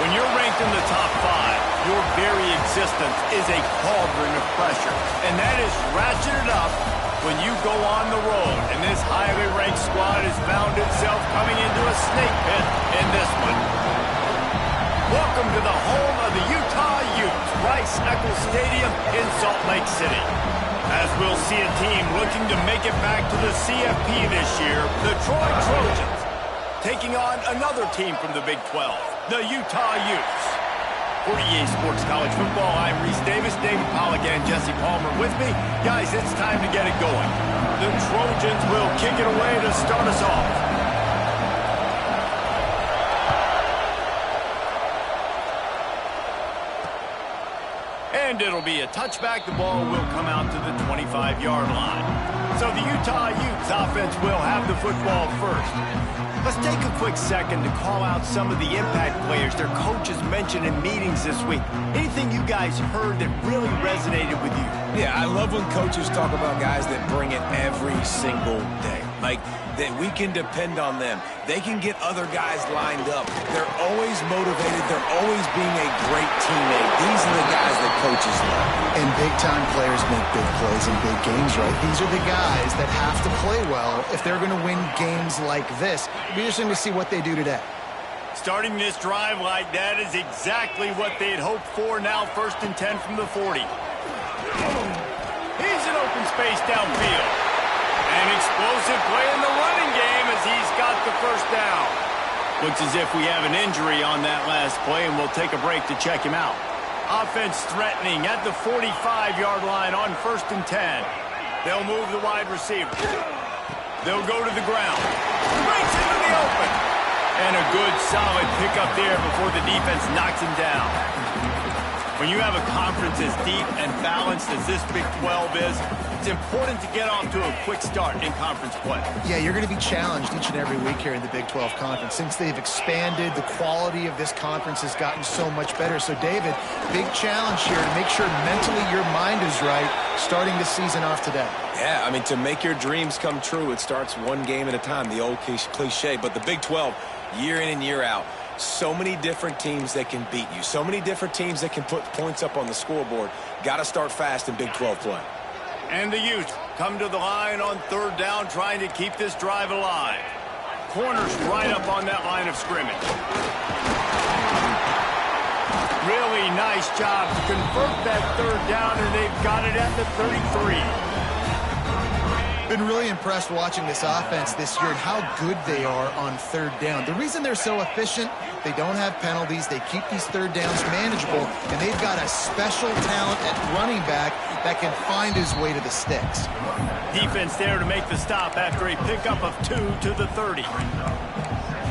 When you're ranked in the top 5, your very existence is a cauldron of pressure. And that is ratcheted up when you go on the road. And this highly ranked squad has found itself coming into a snake pit in this one. Welcome to the home of the Utah Utes, Rice-Eccles Stadium in Salt Lake City. As we'll see a team looking to make it back to the CFB this year, the Troy Trojans, taking on another team from the Big 12, the Utah Utes. For EA Sports College Football, I'm Reese Davis, David Pollack, and Jesse Palmer with me. Guys, it's time to get it going. The Trojans will kick it away to start us off. And it'll be a touchback. The ball will come out to the 25-yard line. So the Utah Utes offense will have the football first. Let's take a quick second to call out some of the impact players their coaches mentioned in meetings this week. Anything you guys heard that really resonated with you? Yeah, I love when coaches talk about guys that bring it every single day. Like, that we can depend on them. They can get other guys lined up. They're always motivated. They're always being a great teammate. These are the guys that coaches love. And big-time players make big plays in big games, right? These are the guys that have to play well if they're going to win games like this. It'll be interesting to see what they do today. Starting this drive like that is exactly what they'd hoped for. Now 1st and 10 from the 40. He's in open space downfield. An explosive play in the running game as he's got the first down. Looks as if we have an injury on that last play, and we'll take a break to check him out. Offense threatening at the 45-yard line on 1st and 10. They'll move the wide receiver. They'll go to the ground. Breaks into the open. And a good, solid pickup there before the defense knocks him down. When you have a conference as deep and balanced as this Big 12 is, it's important to get off to a quick start in conference play. Yeah, you're going to be challenged each and every week here in the Big 12 Conference. Since they've expanded, the quality of this conference has gotten so much better. So, David, big challenge here to make sure mentally your mind is right starting the season off today. Yeah, I mean, to make your dreams come true, it starts one game at a time, the old cliche. But the Big 12, year in and year out, so many different teams that can beat you. So many different teams that can put points up on the scoreboard. Got to start fast in Big 12 play. And the Utes come to the line on 3rd down, trying to keep this drive alive. Corners right up on that line of scrimmage. Really nice job to convert that 3rd down, and they've got it at the 33. Been really impressed watching this offense this year and how good they are on 3rd down. The reason they're so efficient, they don't have penalties, they keep these 3rd downs manageable, and they've got a special talent at running back that can find his way to the sticks. Defense there to make the stop after a pickup of 2 to the 30.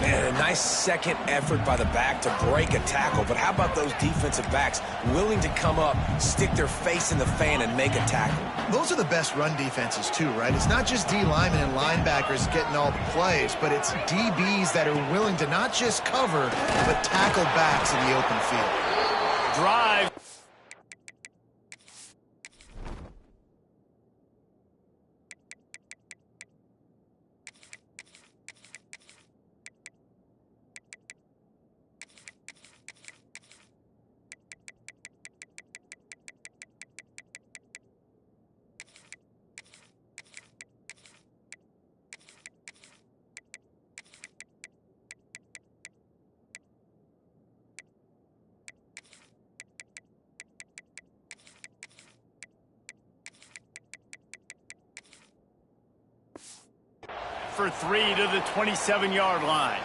Man, a nice second effort by the back to break a tackle. But how about those defensive backs willing to come up, stick their face in the fan, and make a tackle? Those are the best run defenses, too, right? It's not just D linemen and linebackers getting all the plays, but it's DBs that are willing to not just cover, but tackle backs in the open field. Drive. For 3 to the 27-yard line.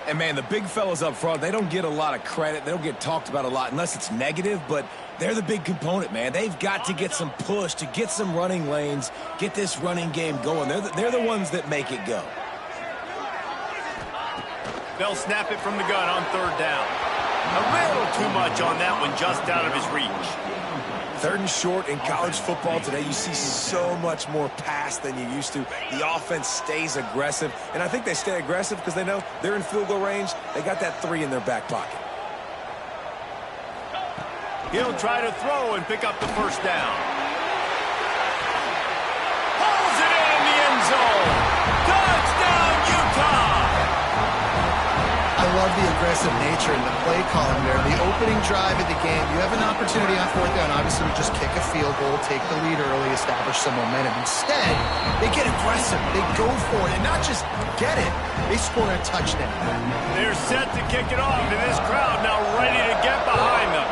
And, man, the big fellas up front, they don't get a lot of credit. They don't get talked about a lot unless it's negative, but they're the big component, man. They've got to get some push, to get some running lanes, get this running game going. They're the ones that make it go. They'll snap it from the gun on 3rd down. A little too much on that one, just out of his reach. 3rd and short in college football today, you see so much more pass than you used to. The offense stays aggressive, and I think they stay aggressive because they know they're in field goal range. They got that 3 in their back pocket. He'll try to throw and pick up the first down. Pulls it in the end zone. Touchdown, Utah! I love the aggressive nature and the play calling there. The opening drive of the game, you have an opportunity on fourth down, obviously, to just kick a field goal, take the lead early, establish some momentum. Instead, they get aggressive. They go for it, and not just get it, they score a touchdown. They're set to kick it off, and this crowd now ready to get behind them.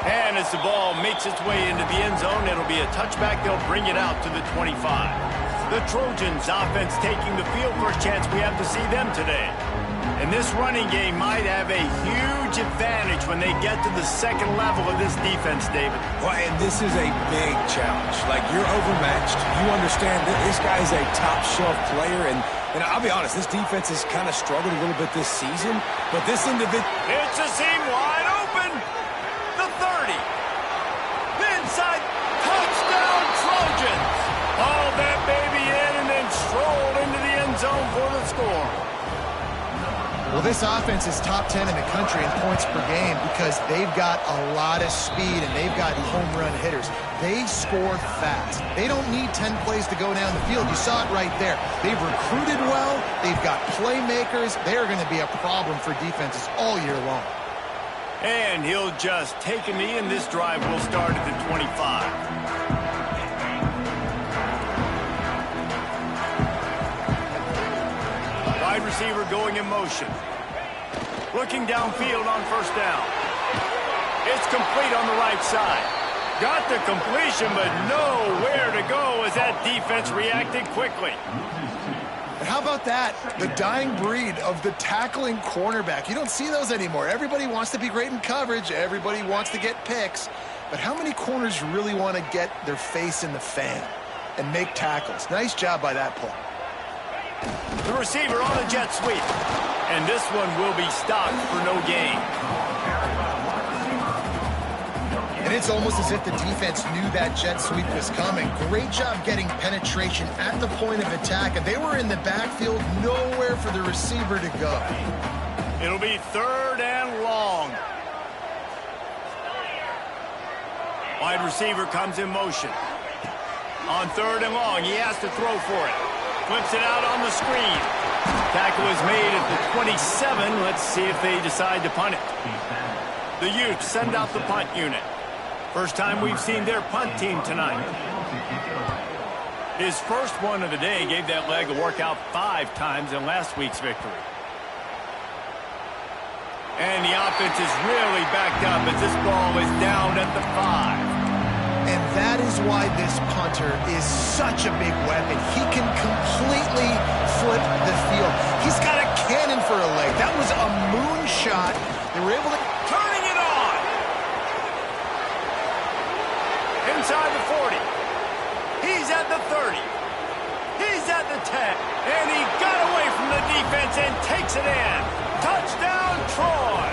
And as the ball makes its way into the end zone, it'll be a touchback. They'll bring it out to the 25. The Trojans offense taking the field. First chance we have to see them today. And this running game might have a huge advantage when they get to the second level of this defense, David. Well, and this is a big challenge. Like, you're overmatched. You understand that this guy is a top-shelf player, and I'll be honest, this defense has kind of struggled a little bit this season, but this individual... It's a seam wide open. The 30. Inside. Touchdown, Trojans. Hauled that baby in and then strolled into the end zone for the score. Well, this offense is top 10 in the country in points per game because they've got a lot of speed and they've got home run hitters. They score fast. They don't need 10 plays to go down the field. You saw it right there. They've recruited well. They've got playmakers. They're going to be a problem for defenses all year long. And he'll just take a knee, and this drive will start at the 25. Wide receiver going in motion. Looking downfield on first down. It's complete on the right side. Got the completion, but nowhere to go as that defense reacted quickly. How about that? The dying breed of the tackling cornerback. You don't see those anymore. Everybody wants to be great in coverage. Everybody wants to get picks. But how many corners really want to get their face in the fan and make tackles? Nice job by that play. The receiver on a jet sweep. And this one will be stopped for no gain. And it's almost as if the defense knew that jet sweep was coming. Great job getting penetration at the point of attack. And they were in the backfield, nowhere for the receiver to go. It'll be third and long. Wide receiver comes in motion. On third and long, he has to throw for it. Flips it out on the screen. Tackle is made at the 27. Let's see if they decide to punt it. The Utes send out the punt unit. First time we've seen their punt team tonight. His first one of the day gave that leg a workout 5 times in last week's victory. And the offense is really backed up as this ball is down at the 5. And that is why this punter is such a big weapon. He can completely flip the field. He's got a cannon for a leg. That was a moonshot. They were able to... Turning it on! Inside the 40. He's at the 30. He's at the 10. And he got away from the defense and takes it in. Touchdown, Troy!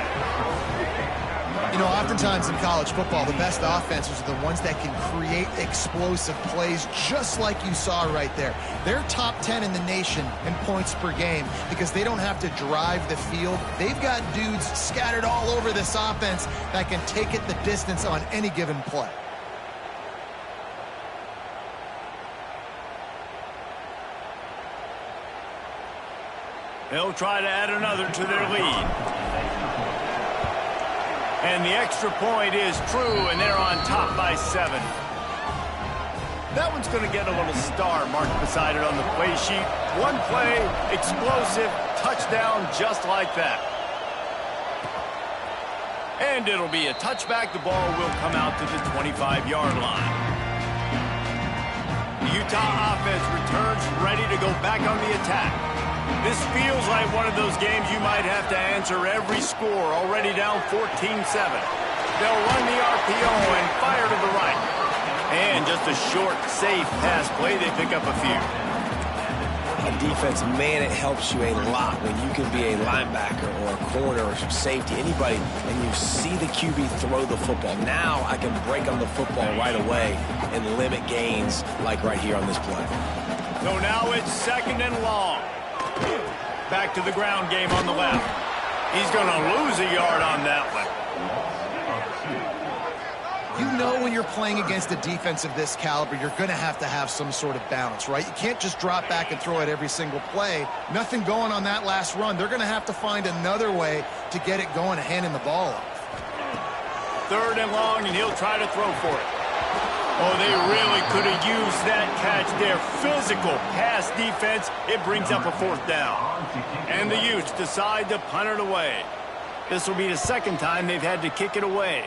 You know, oftentimes in college football, the best offenses are the ones that can create explosive plays, just like you saw right there. They're top 10 in the nation in points per game because they don't have to drive the field. They've got dudes scattered all over this offense that can take it the distance on any given play. They'll try to add another to their lead. And the extra point is true, and they're on top by 7. That one's going to get a little star marked beside it on the play sheet. One play, explosive, touchdown just like that. And it'll be a touchback. The ball will come out to the 25-yard line. The Utah offense returns ready to go back on the attack. This feels like one of those games you might have to answer every score, already down 14-7. They'll run the RPO and fire to the right. And just a short, safe pass play, they pick up a few. On defense, man, it helps you a lot when you can be a linebacker or a corner or some safety, anybody, and you see the QB throw the football. Now I can break on the football right away and limit gains like right here on this play. So now it's second and long. Back to the ground game on the left. He's going to lose a yard on that one. You know when you're playing against a defense of this caliber, you're going to have some sort of balance, right? You can't just drop back and throw it every single play. Nothing going on that last run. They're going to have to find another way to get it going and handing the ball off. 3rd and long, and he'll try to throw for it. Oh, they really could have used that catch there. Physical pass defense. It brings up a 4th down. And the Utes decide to punt it away. This will be the 2nd time they've had to kick it away.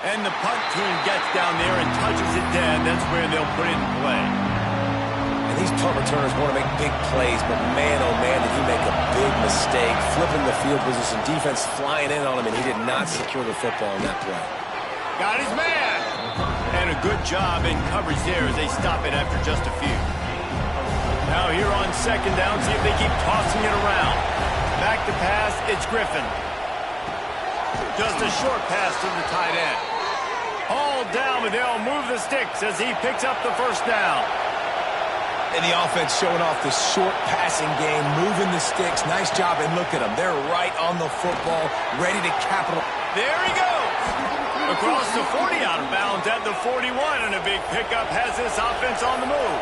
And the punt team gets down there and touches it dead. That's where they'll put it in play. And these punt returners want to make big plays, but man, oh man, did he make a big mistake. Flipping the field position, defense flying in on him, and he did not secure the football in that play. Got his man. And a good job in coverage there as they stop it after just a few. Now here on 2nd down, see if they keep tossing it around. Back to pass, it's Griffin. Just a short pass to the tight end. Hauled down, but they'll move the sticks as he picks up the 1st down. And the offense showing off the short passing game, moving the sticks. Nice job, and look at them. They're right on the football, ready to capitalize. There he goes. Across the 40, out of bounds at the 41, and a big pickup has this offense on the move.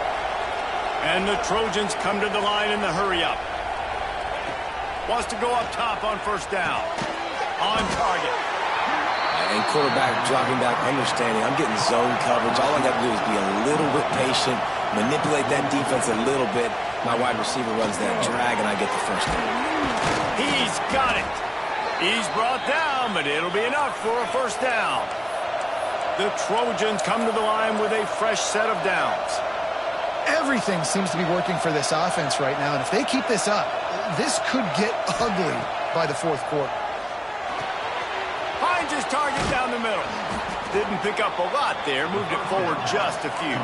And the Trojans come to the line in the hurry-up. Wants to go up top on 1st down. On target. And quarterback dropping back, understanding I'm getting zone coverage. All I got to do is be a little bit patient, manipulate that defense a little bit. My wide receiver runs that drag, and I get the 1st down. He's got it. He's brought down, but it'll be enough for a 1st down. The Trojans come to the line with a fresh set of downs. Everything seems to be working for this offense right now, and if they keep this up, this could get ugly by the 4th quarter. Finds his target down the middle. Didn't pick up a lot there, moved it forward just a few.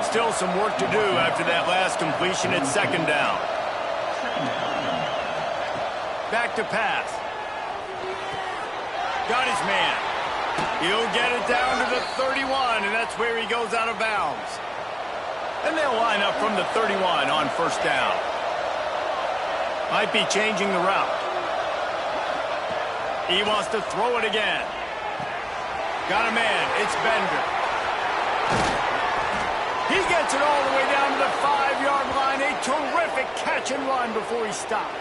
Still some work to do after that last completion at 2nd down. Back to pass. Got his man. He'll get it down to the 31, and that's where he goes out of bounds. And they'll line up from the 31 on 1st down. Might be changing the route. He wants to throw it again. Got a man. It's Bender. He gets it all the way down to the 5-yard line. A terrific catch and run before he stopped.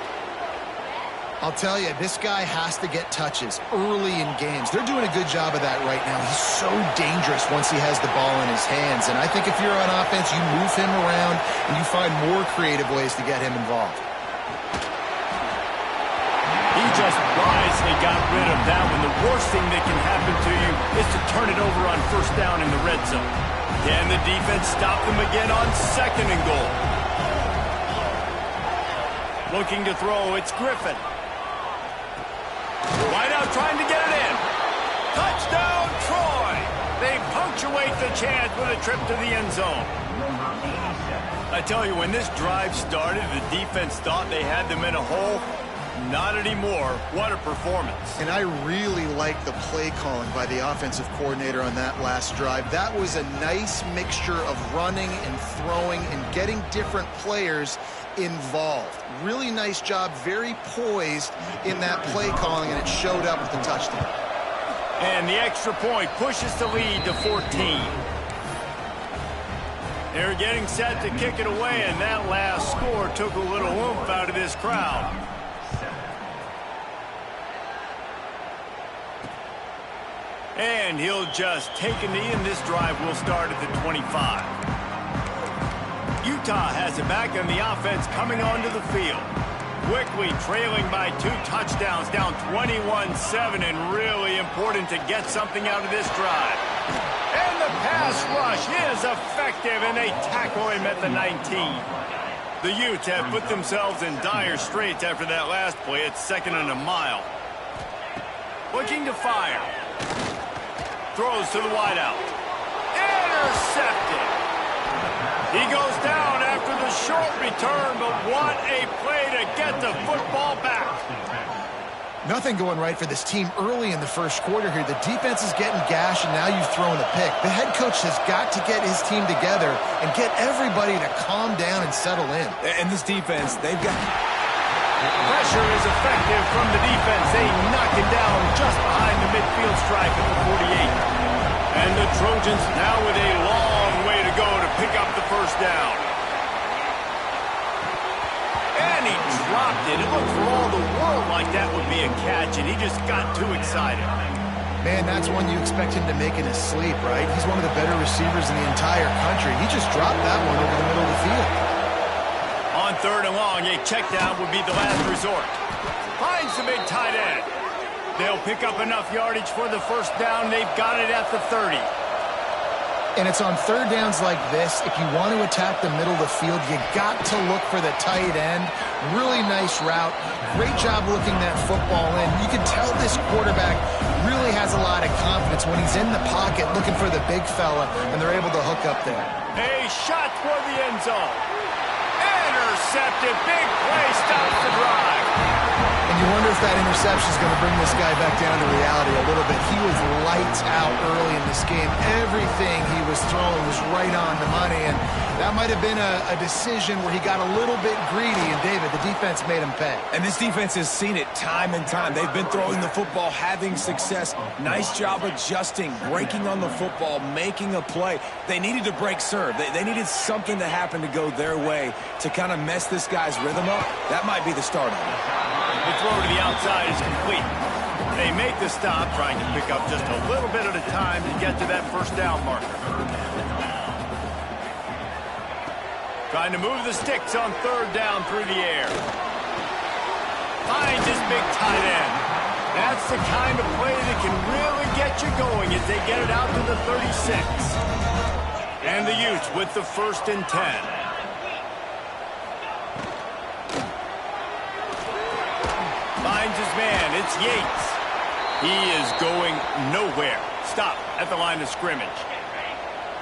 I'll tell you, this guy has to get touches early in games. They're doing a good job of that right now. He's so dangerous once he has the ball in his hands. And I think if you're on offense, you move him around and you find more creative ways to get him involved. He just wisely got rid of that one. The worst thing that can happen to you is to turn it over on 1st down in the red zone. Can the defense stop them again on 2nd and goal? Looking to throw, it's Griffin. Wide out trying to get it in. Touchdown, Troy! They punctuate the chance with a trip to the end zone. I tell you, when this drive started, the defense thought they had them in a hole. Not anymore. What a performance. And I really like the play calling by the offensive coordinator on that last drive. That was a nice mixture of running and throwing and getting different players involved. Really nice job, very poised in that play calling, and it showed up with the touchdown. And the extra point pushes the lead to 14. They're getting set to kick it away, and that last score took a little oomph out of this crowd. And he'll just take a knee, and this drive will start at the 25. Utah has it back, and the offense coming onto the field. Quickly trailing by 2 touchdowns, down 21-7, and really important to get something out of this drive. And the pass rush is effective, and they tackle him at the 19. The Utes have put themselves in dire straits after that last play. It's 2nd and a mile. Looking to fire. Throws to the wideout. Intercepted. He goes down after the short return, but what a play to get the football back. Nothing going right for this team early in the first quarter here. The defense is getting gashed, and now you've thrown a pick. The head coach has got to get his team together and get everybody to calm down and settle in. And this defense, they've got... Pressure is effective from the defense. They knock it down just behind the midfield stripe at the 48. And the Trojans now with a long way to go to pick up the first down. And he dropped it. It looked for all the world like that would be a catch, and he just got too excited. Man, that's one you expect him to make in his sleep, right? He's one of the better receivers in the entire country. He just dropped that one over the middle of the field. On third and long, a check down would be the last resort. Finds the big tight end. They'll pick up enough yardage for the first down. They've got it at the 30. And it's on third downs like this. If you want to attack the middle of the field, you got to look for the tight end. Really nice route. Great job looking that football in. You can tell this quarterback really has a lot of confidence when he's in the pocket looking for the big fella, and they're able to hook up there. A shot toward the end zone. Intercepted. Big play stops the drive. And you wonder if that interception is going to bring this guy back down to reality a little bit. He was lights out early in this game. Everything he was throwing was right on the money, and that might have been a decision where he got a little bit greedy, and David, the defense made him pay. And this defense has seen it time and time. They've been throwing the football, having success. Nice job adjusting, breaking on the football, making a play. They needed to break serve. They needed something to happen to go their way to kind of mess this guy's rhythm up. That might be the start of it. The throw to the outside is complete. They make the stop, trying to pick up just a little bit at a time to get to that first down marker. Trying to move the sticks on third down through the air. Finds his big tight end. That's the kind of play that can really get you going as they get it out to the 36. And the Utes with the 1st and 10. Finds his man. It's Yates. He is going nowhere. Stop at the line of scrimmage.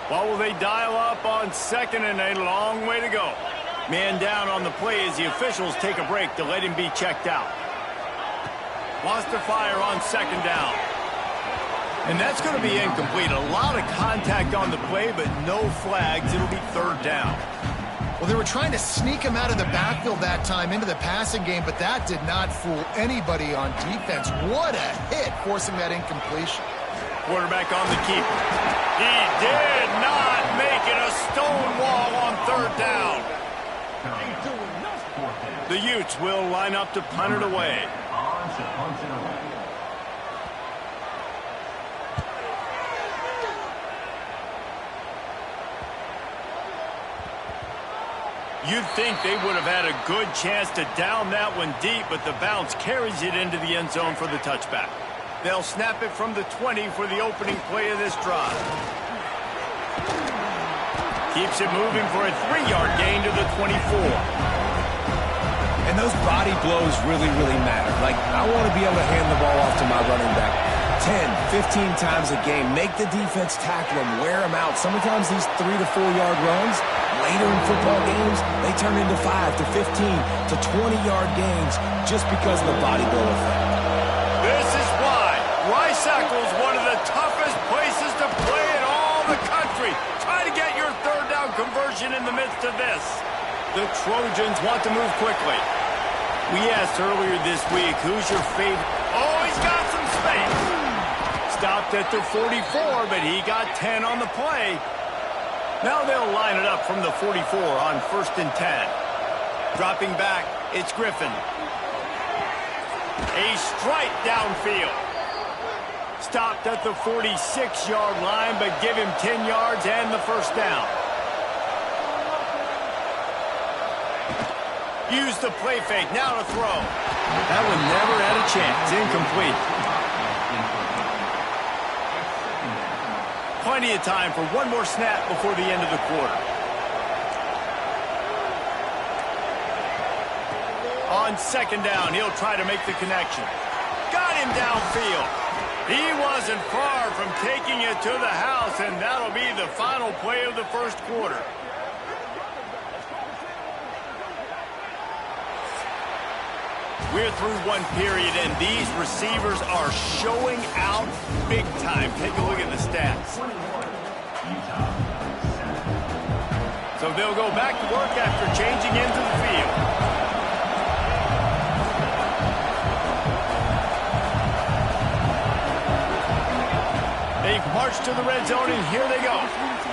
What will they dial up on second and a long way to go? Man down on the play as the officials take a break to let him be checked out. Wants to fire on second down. And that's going to be incomplete. A lot of contact on the play, but no flags. It'll be third down. Well, they were trying to sneak him out of the backfield that time into the passing game, but that did not fool anybody on defense. What a hit, forcing that incompletion. Quarterback on the keeper. He did not make it a stone wall on third down. The Utes will line up to punt it away. You'd think they would have had a good chance to down that one deep, but the bounce carries it into the end zone for the touchback. They'll snap it from the 20 for the opening play of this drive. Keeps it moving for a 3-yard gain to the 24. And those body blows really, really matter. Like, I want to be able to hand the ball off to my running back 10, 15 times a game. Make the defense tackle him, wear him out. Sometimes these 3 to 4 yard runs, later in football games, they turn into 5 to 15 to 20-yard gains just because of the body blow effect. This is why Rice-Eccles is one of the toughest places to play in all the country. Try to get your third down conversion in the midst of this. The Trojans want to move quickly. We asked earlier this week, who's your favorite? Oh, he's got some space. Stopped at the 44, but he got 10 on the play. Now they'll line it up from the 44 on 1st and 10. Dropping back, it's Griffin. A strike downfield. Stopped at the 46-yard line, but give him 10 yards and the first down. Use the play fake, now to throw. That one never had a chance, incomplete. Plenty of time for one more snap before the end of the quarter. On second down, he'll try to make the connection. Got him downfield. He wasn't far from taking it to the house, and that'll be the final play of the first quarter. We're through one period, and these receivers are showing out big time. Take a look at the stats. So they'll go back to work after changing into the field. They've marched to the red zone, and here they go.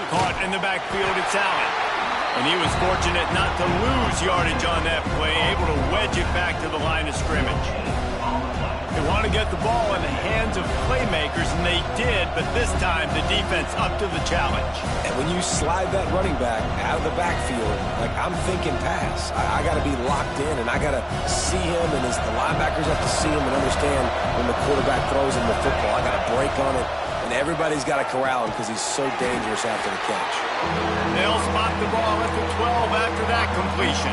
Caught in the backfield, it's Allen. And he was fortunate not to lose yardage on that play, able to wedge it back to the line of scrimmage. They want to get the ball in the hands of playmakers, and they did, but this time the defense up to the challenge. And when you slide that running back out of the backfield, like I'm thinking pass, I got to be locked in, and I got to see him, and as the linebackers have to see him and understand when the quarterback throws him the football, I got to break on it, and everybody's got to corral him because he's so dangerous after the catch. They'll spot the ball at the 12 after that completion.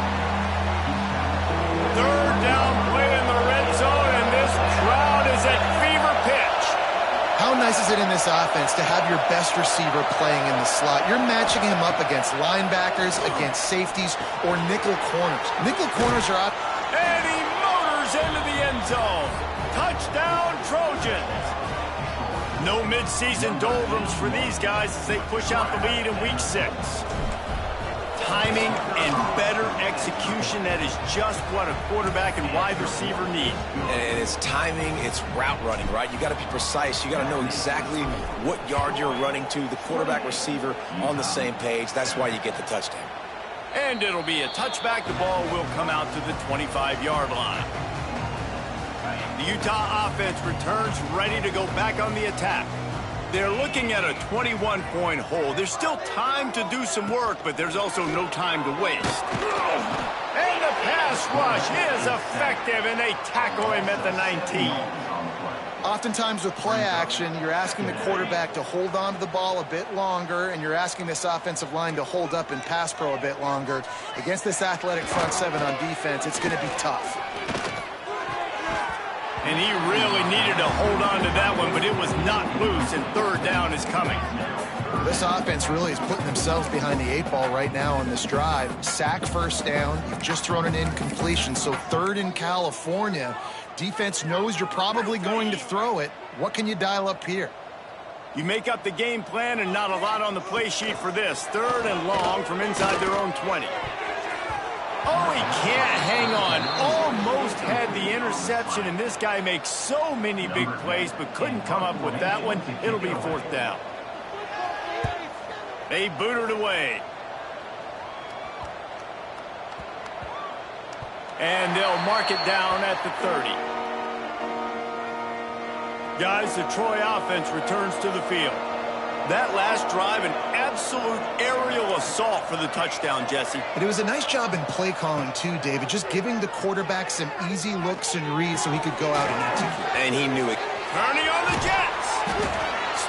Third down play in the red zone, and this crowd is at fever pitch. How nice is it in this offense to have your best receiver playing in the slot? You're matching him up against linebackers, against safeties, or nickel corners. Nickel corners are out. And he motors into the end zone. Touchdown, Trojans. No midseason doldrums for these guys as they push out the lead in week 6. Timing and better execution, that is just what a quarterback and wide receiver need. And it's timing, it's route running, right? You got to be precise. You got to know exactly what yard you're running to. The quarterback receiver on the same page. That's why you get the touchdown. And it'll be a touchback. The ball will come out to the 25-yard line. The Utah offense returns ready to go back on the attack. They're looking at a 21-point hole. There's still time to do some work, but there's also no time to waste. And the pass rush is effective, and they tackle him at the 19. Oftentimes with play action, you're asking the quarterback to hold on to the ball a bit longer, and you're asking this offensive line to hold up in pass pro a bit longer. Against this athletic front seven on defense, it's going to be tough. And he really needed to hold on to that one, but it was not loose, and third down is coming. This offense really is putting themselves behind the 8 ball right now on this drive. Sack first down. You've just thrown an incompletion, so third in California. Defense knows you're probably going to throw it. What can you dial up here? You make up the game plan and not a lot on the play sheet for this. Third and long from inside their own 20. Oh, he can't hang on. Almost had the interception, and this guy makes so many big plays, but couldn't come up with that one. It'll be fourth down. They boot it away. And they'll mark it down at the 30. Guys, the Troy offense returns to the field. That last drive, an absolute aerial assault for the touchdown, Jesse. But it was a nice job in play calling, too, David, just giving the quarterback some easy looks and reads so he could go out and execute. And he knew it. Turning on the Jets.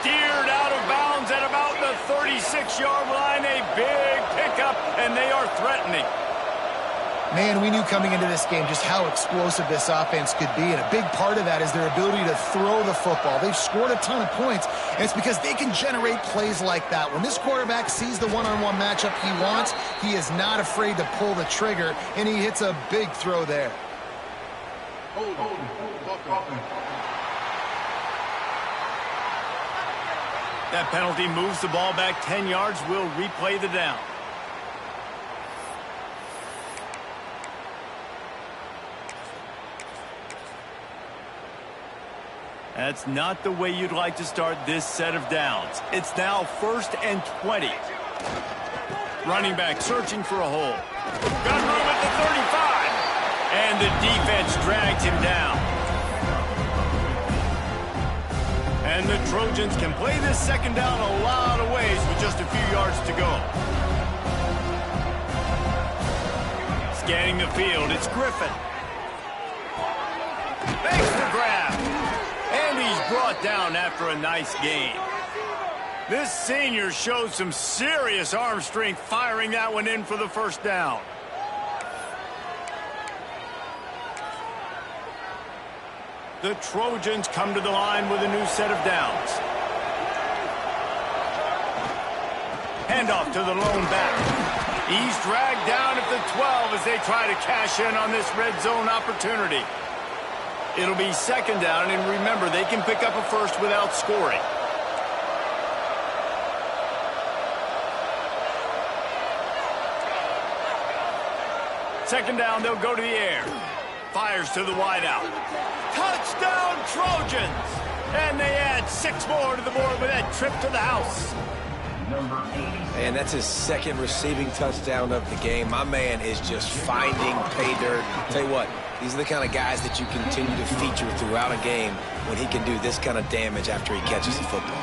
Steered out of bounds at about the 36-yard line. A big pickup, and they are threatening. Man, we knew coming into this game just how explosive this offense could be, and a big part of that is their ability to throw the football. They've scored a ton of points, and it's because they can generate plays like that. When this quarterback sees the one-on-one matchup he wants, he is not afraid to pull the trigger, and he hits a big throw there. That penalty moves the ball back 10 yards. We'll replay the down. That's not the way you'd like to start this set of downs. It's now 1st and 20. Running back searching for a hole. Got room at the 35. And the defense drags him down. And the Trojans can play this second down a lot of ways with just a few yards to go. Scanning the field, it's Griffin. Makes the grab. And he's brought down after a nice gain. This senior showed some serious arm strength firing that one in for the first down. The Trojans come to the line with a new set of downs. Handoff to the lone back. He's dragged down at the 12 as they try to cash in on this red zone opportunity. It'll be second down, and remember, they can pick up a first without scoring. Second down, they'll go to the air. Fires to the wideout. Touchdown, Trojans! And they add 6 more to the board with that trip to the house. And that's his second receiving touchdown of the game. My man is just finding pay dirt. Tell you what, these are the kind of guys that you continue to feature throughout a game when he can do this kind of damage after he catches the football.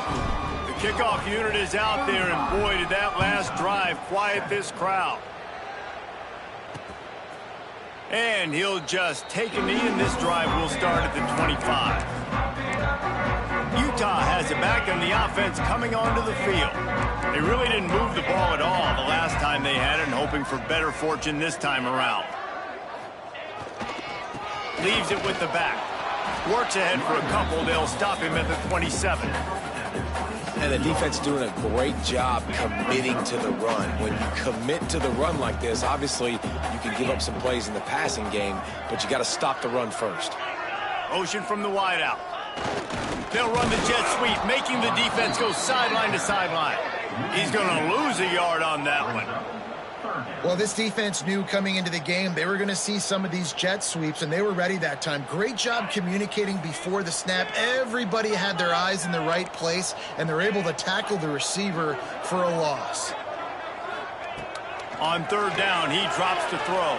The kickoff unit is out there, and boy, did that last drive quiet this crowd. And he'll just take a knee, and this drive will start at the 25. Utah has it back, and the offense coming onto the field. They really didn't move the ball at all the last time they had it, and hoping for better fortune this time around. Leaves it with the back. Works ahead for a couple. They'll stop him at the 27. And the defense doing a great job committing to the run. When you commit to the run like this, obviously you can give up some plays in the passing game, but you got to stop the run first. Motion from the wideout. They'll run the jet sweep, making the defense go sideline to sideline. He's going to lose a yard on that one. Well, this defense knew coming into the game they were going to see some of these jet sweeps, and they were ready that time. Great job communicating before the snap. Everybody had their eyes in the right place, and they're able to tackle the receiver for a loss. On third down, he drops to throw.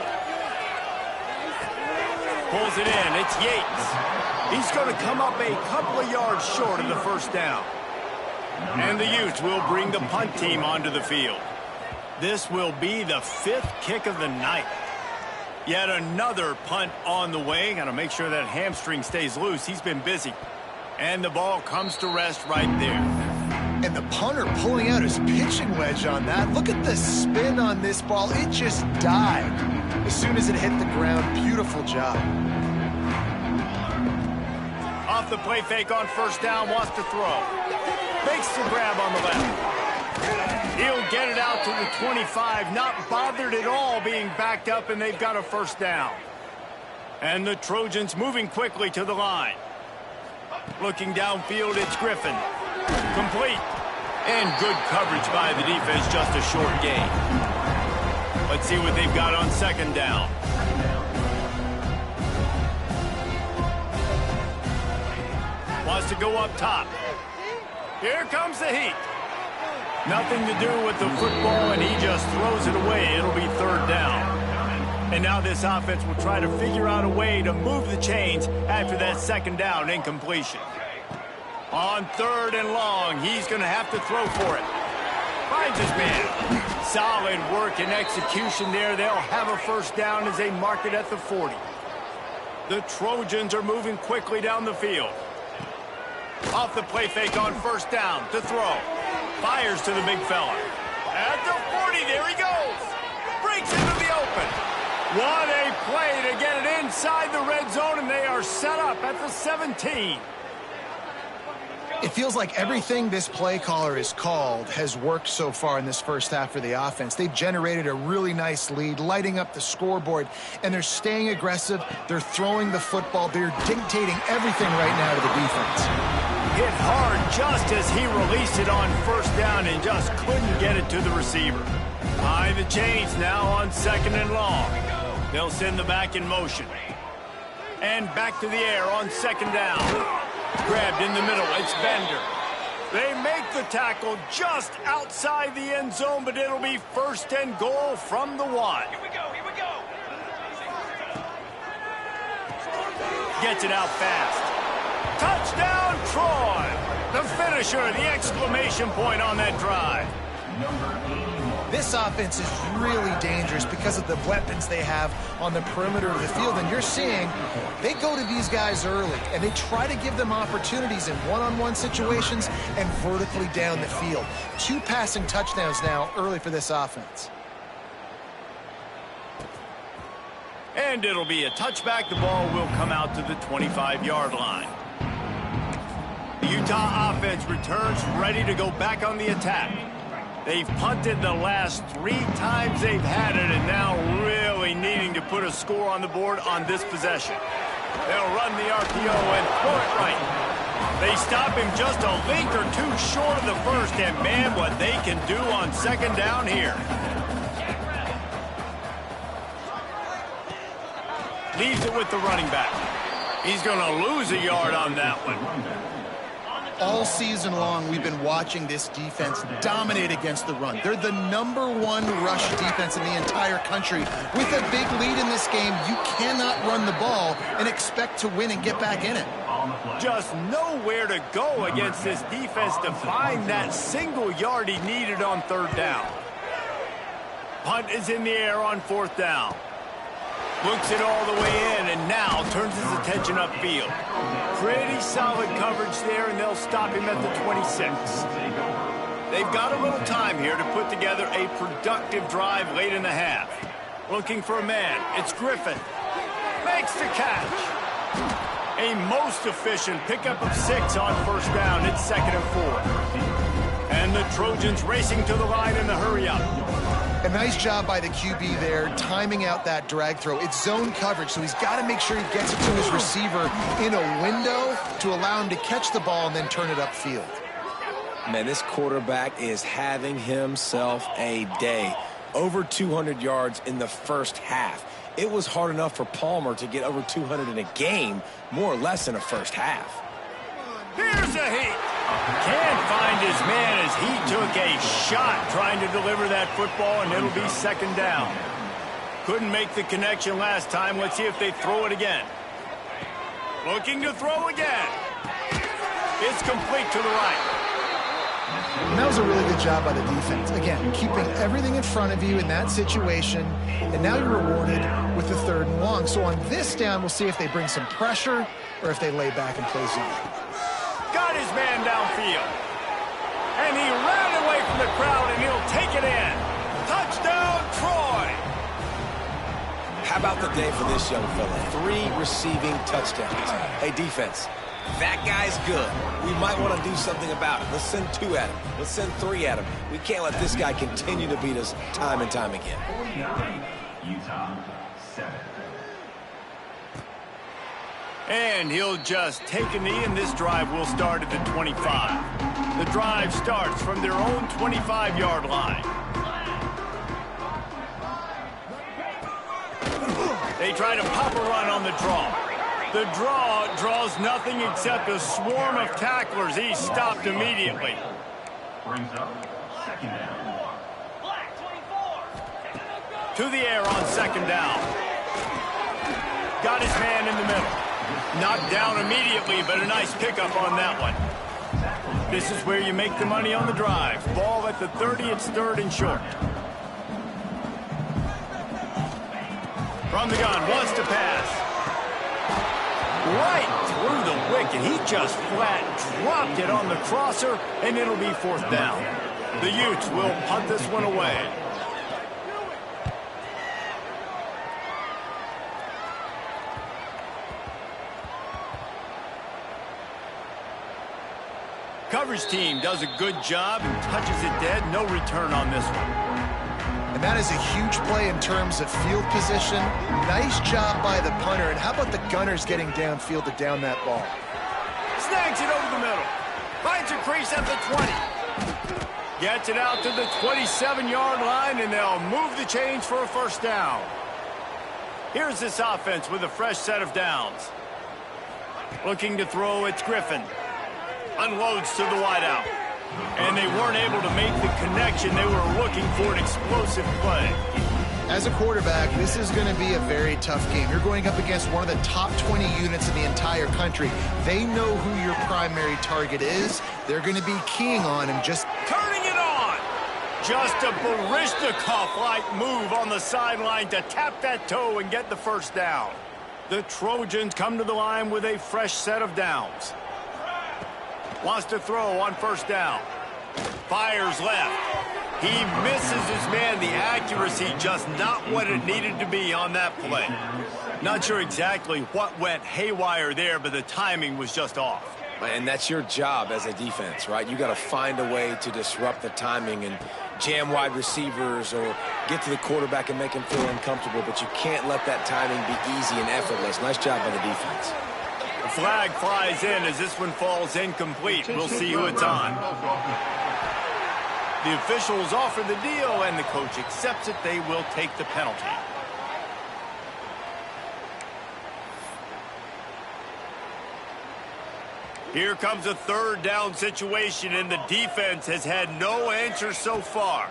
Pulls it in. It's Yates. He's going to come up a couple of yards short of the first down. And the Utes will bring the punt team onto the field. This will be the 5th kick of the night. Yet another punt on the way. Got to make sure that hamstring stays loose. He's been busy. And the ball comes to rest right there. And the punter pulling out his pitching wedge on that. Look at the spin on this ball. It just died as soon as it hit the ground. Beautiful job. Off the play fake on first down, wants to throw. Makes the grab on the left. He'll get it out to the 25, not bothered at all being backed up, and they've got a first down. And the Trojans moving quickly to the line. Looking downfield, it's Griffin. Complete. And good coverage by the defense, just a short gain. Let's see what they've got on second down. Wants to go up top. Here comes the heat. Nothing to do with the football, and he just throws it away. It'll be third down. And now this offense will try to figure out a way to move the chains after that second down incompletion. On third and long, he's going to have to throw for it. Finds his man. Solid work and execution there. They'll have a first down as they mark it at the 40. The Trojans are moving quickly down the field. Off the play fake on first down to throw. Fires to the big fella. At the 40, there he goes. Breaks into the open. What a play to get it inside the red zone, and they are set up at the 17. It feels like everything this play caller has called has worked so far in this first half for the offense. They've generated a really nice lead, lighting up the scoreboard, and they're staying aggressive. They're throwing the football. They're dictating everything right now to the defense. Hit hard just as he released it on first down and just couldn't get it to the receiver. Behind the chains now on second and long. They'll send the back in motion. And back to the air on second down. Grabbed in the middle, it's Bender. They make the tackle just outside the end zone, but it'll be first and goal from the 1. Here we go, here we go. Gets it out fast. Touchdown, Troy! The finisher, the exclamation point on that drive. This offense is really dangerous because of the weapons they have on the perimeter of the field. And you're seeing they go to these guys early, and they try to give them opportunities in one-on-one situations and vertically down the field. 2 passing touchdowns now early for this offense. And it'll be a touchback. The ball will come out to the 25-yard line. The Utah offense returns ready to go back on the attack. They've punted the last 3 times they've had it, and now really needing to put a score on the board on this possession. They'll run the RPO and throw it right. They stop him just a link or 2 short of the first, and man, what they can do on second down here. Leaves it with the running back. He's going to lose a yard on that one. All season long, we've been watching this defense dominate against the run. They're the #1 rush defense in the entire country. With a big lead in this game, you cannot run the ball and expect to win and get back in it. Just nowhere to go against this defense to find that single yard he needed on 3rd down. Punt is in the air on 4th down. Looks it all the way in and now turns his attention upfield. Pretty solid coverage there, and they'll stop him at the 26. They've got a little time here to put together a productive drive late in the half. Looking for a man. It's Griffin. Makes the catch. A most efficient pickup of 6 on 1st down. It's 2nd and 4. And the Trojans racing to the line in the hurry-up. A nice job by the QB there, timing out that drag throw. It's zone coverage, so he's got to make sure he gets it to his receiver in a window to allow him to catch the ball and then turn it upfield. Man, this quarterback is having himself a day. Over 200 yards in the first half. It was hard enough for Palmer to get over 200 in a game, more or less in a first half. Here's a heat. Can't find his man as he took a shot trying to deliver that football, and it'll be 2nd down. Couldn't make the connection last time. Let's see if they throw it again. Looking to throw again. It's complete to the right. And that was a really good job by the defense. Again, keeping everything in front of you in that situation, and now you're rewarded with the 3rd and long. So on this down, we'll see if they bring some pressure or if they lay back and play zone. Got his man downfield. And he ran away from the crowd, and he'll take it in. Touchdown, Troy! How about the day for this young fella? 3 receiving touchdowns. Hey, defense, that guy's good. We might want to do something about it. Let's send 2 at him. Let's send 3 at him. We can't let this guy continue to beat us time and time again. 49, Utah, 7. And he'll just take a knee, and this drive will start at the 25. The drive starts from their own 25-yard line. They try to pop a run on the draw. The draw draws nothing except a swarm of tacklers. He's stopped immediately. Brings up 2nd down. To the air on 2nd down. Got his man in the middle. Knocked down immediately, but a nice pickup on that one. This is where you make the money on the drive. Ball at the 30, it's 3rd and short. From the gun, wants to pass. Right through the wicket. He just flat dropped it on the crosser, and it'll be 4th down. The Utes will punt this one away. Coverage team does a good job and touches it dead. No return on this one. And that is a huge play in terms of field position. Nice job by the punter. And how about the gunners getting downfield to down that ball? Snags it over the middle. Finds a crease at the 20. Gets it out to the 27-yard line, and they'll move the chains for a 1st down. Here's this offense with a fresh set of downs. Looking to throw, it's Griffin. Unloads to the wideout. And they weren't able to make the connection. They were looking for an explosive play. As a quarterback, this is going to be a very tough game. You're going up against one of the top 20 units in the entire country. They know who your primary target is. They're going to be keying on him. Just turning it on. Just a Barishnikov-like move on the sideline to tap that toe and get the 1st down. The Trojans come to the line with a fresh set of downs. Wants to throw on 1st down. Fires left. He misses his man. The accuracy just not what it needed to be on that play. Not sure exactly what went haywire there, but the timing was just off. And that's your job as a defense, right? You got to find a way to disrupt the timing and jam wide receivers or get to the quarterback and make him feel uncomfortable, but you can't let that timing be easy and effortless. Nice job by the defense. The flag flies in as this one falls incomplete. We'll see who it's on. The officials offer the deal, and the coach accepts it. They will take the penalty. Here comes a third down situation, and the defense has had no answer so far.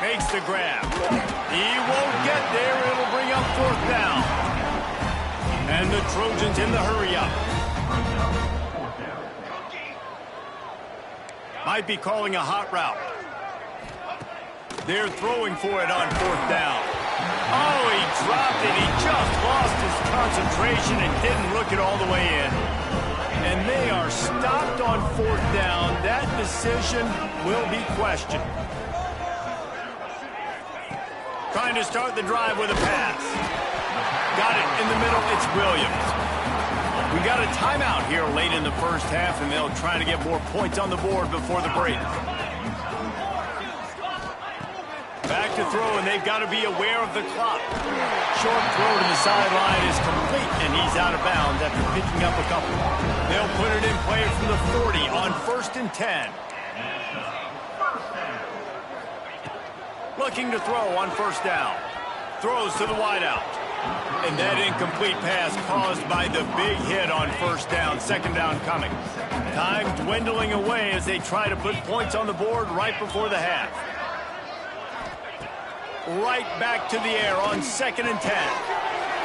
Makes the grab. He won't get there. It'll bring up fourth down. And the Trojans in the hurry-up. Might be calling a hot route. They're throwing for it on fourth down. Oh, he dropped it. He just lost his concentration and didn't look it all the way in. And they are stopped on fourth down. That decision will be questioned. Trying to start the drive with a pass. Got it in the middle. It's Williams. We got a timeout here late in the first half, and they'll try to get more points on the board before the break. Back to throw, and they've got to be aware of the clock. Short throw to the sideline is complete, and he's out of bounds after picking up a couple. They'll put it in play from the 40 on 1st and 10. Looking to throw on first down. Throws to the wideout. And that incomplete pass caused by the big hit on first down. Second down coming. Time dwindling away as they try to put points on the board right before the half. Right back to the air on 2nd and 10.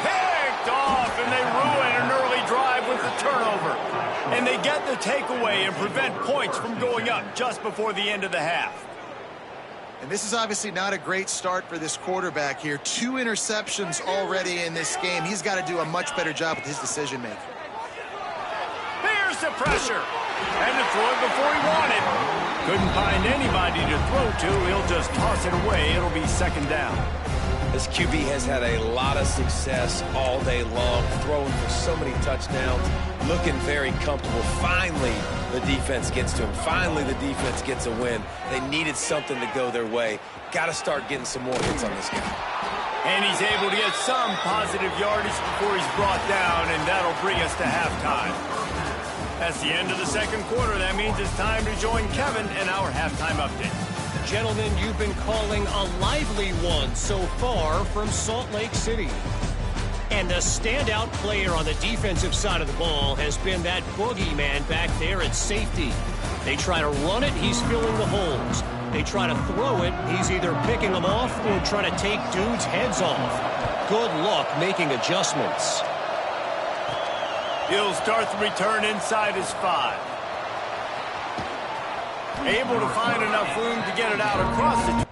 Picked off, and they ruin an early drive with the turnover. And they get the takeaway and prevent points from going up just before the end of the half. And this is obviously not a great start for this quarterback here. 2 interceptions already in this game. He's got to do a much better job with his decision-making. There's the pressure. And to throw it before he wanted. Couldn't find anybody to throw to. He'll just toss it away. It'll be second down. This QB has had a lot of success all day long, throwing for so many touchdowns, looking very comfortable. Finally, the defense gets to him. Finally, the defense gets a win. They needed something to go their way. Got to start getting some more hits on this guy. And he's able to get some positive yardage before he's brought down, and that'll bring us to halftime. That's the end of the second quarter. That means it's time to join Kevin in our halftime update. Gentlemen, you've been calling a lively one so far from Salt Lake City. And the standout player on the defensive side of the ball has been that boogeyman back there at safety. They try to run it, he's filling the holes. They try to throw it, he's either picking them off or trying to take dudes' heads off. Good luck making adjustments. He'll start the return inside his 5. Able to find enough room to get it out across the...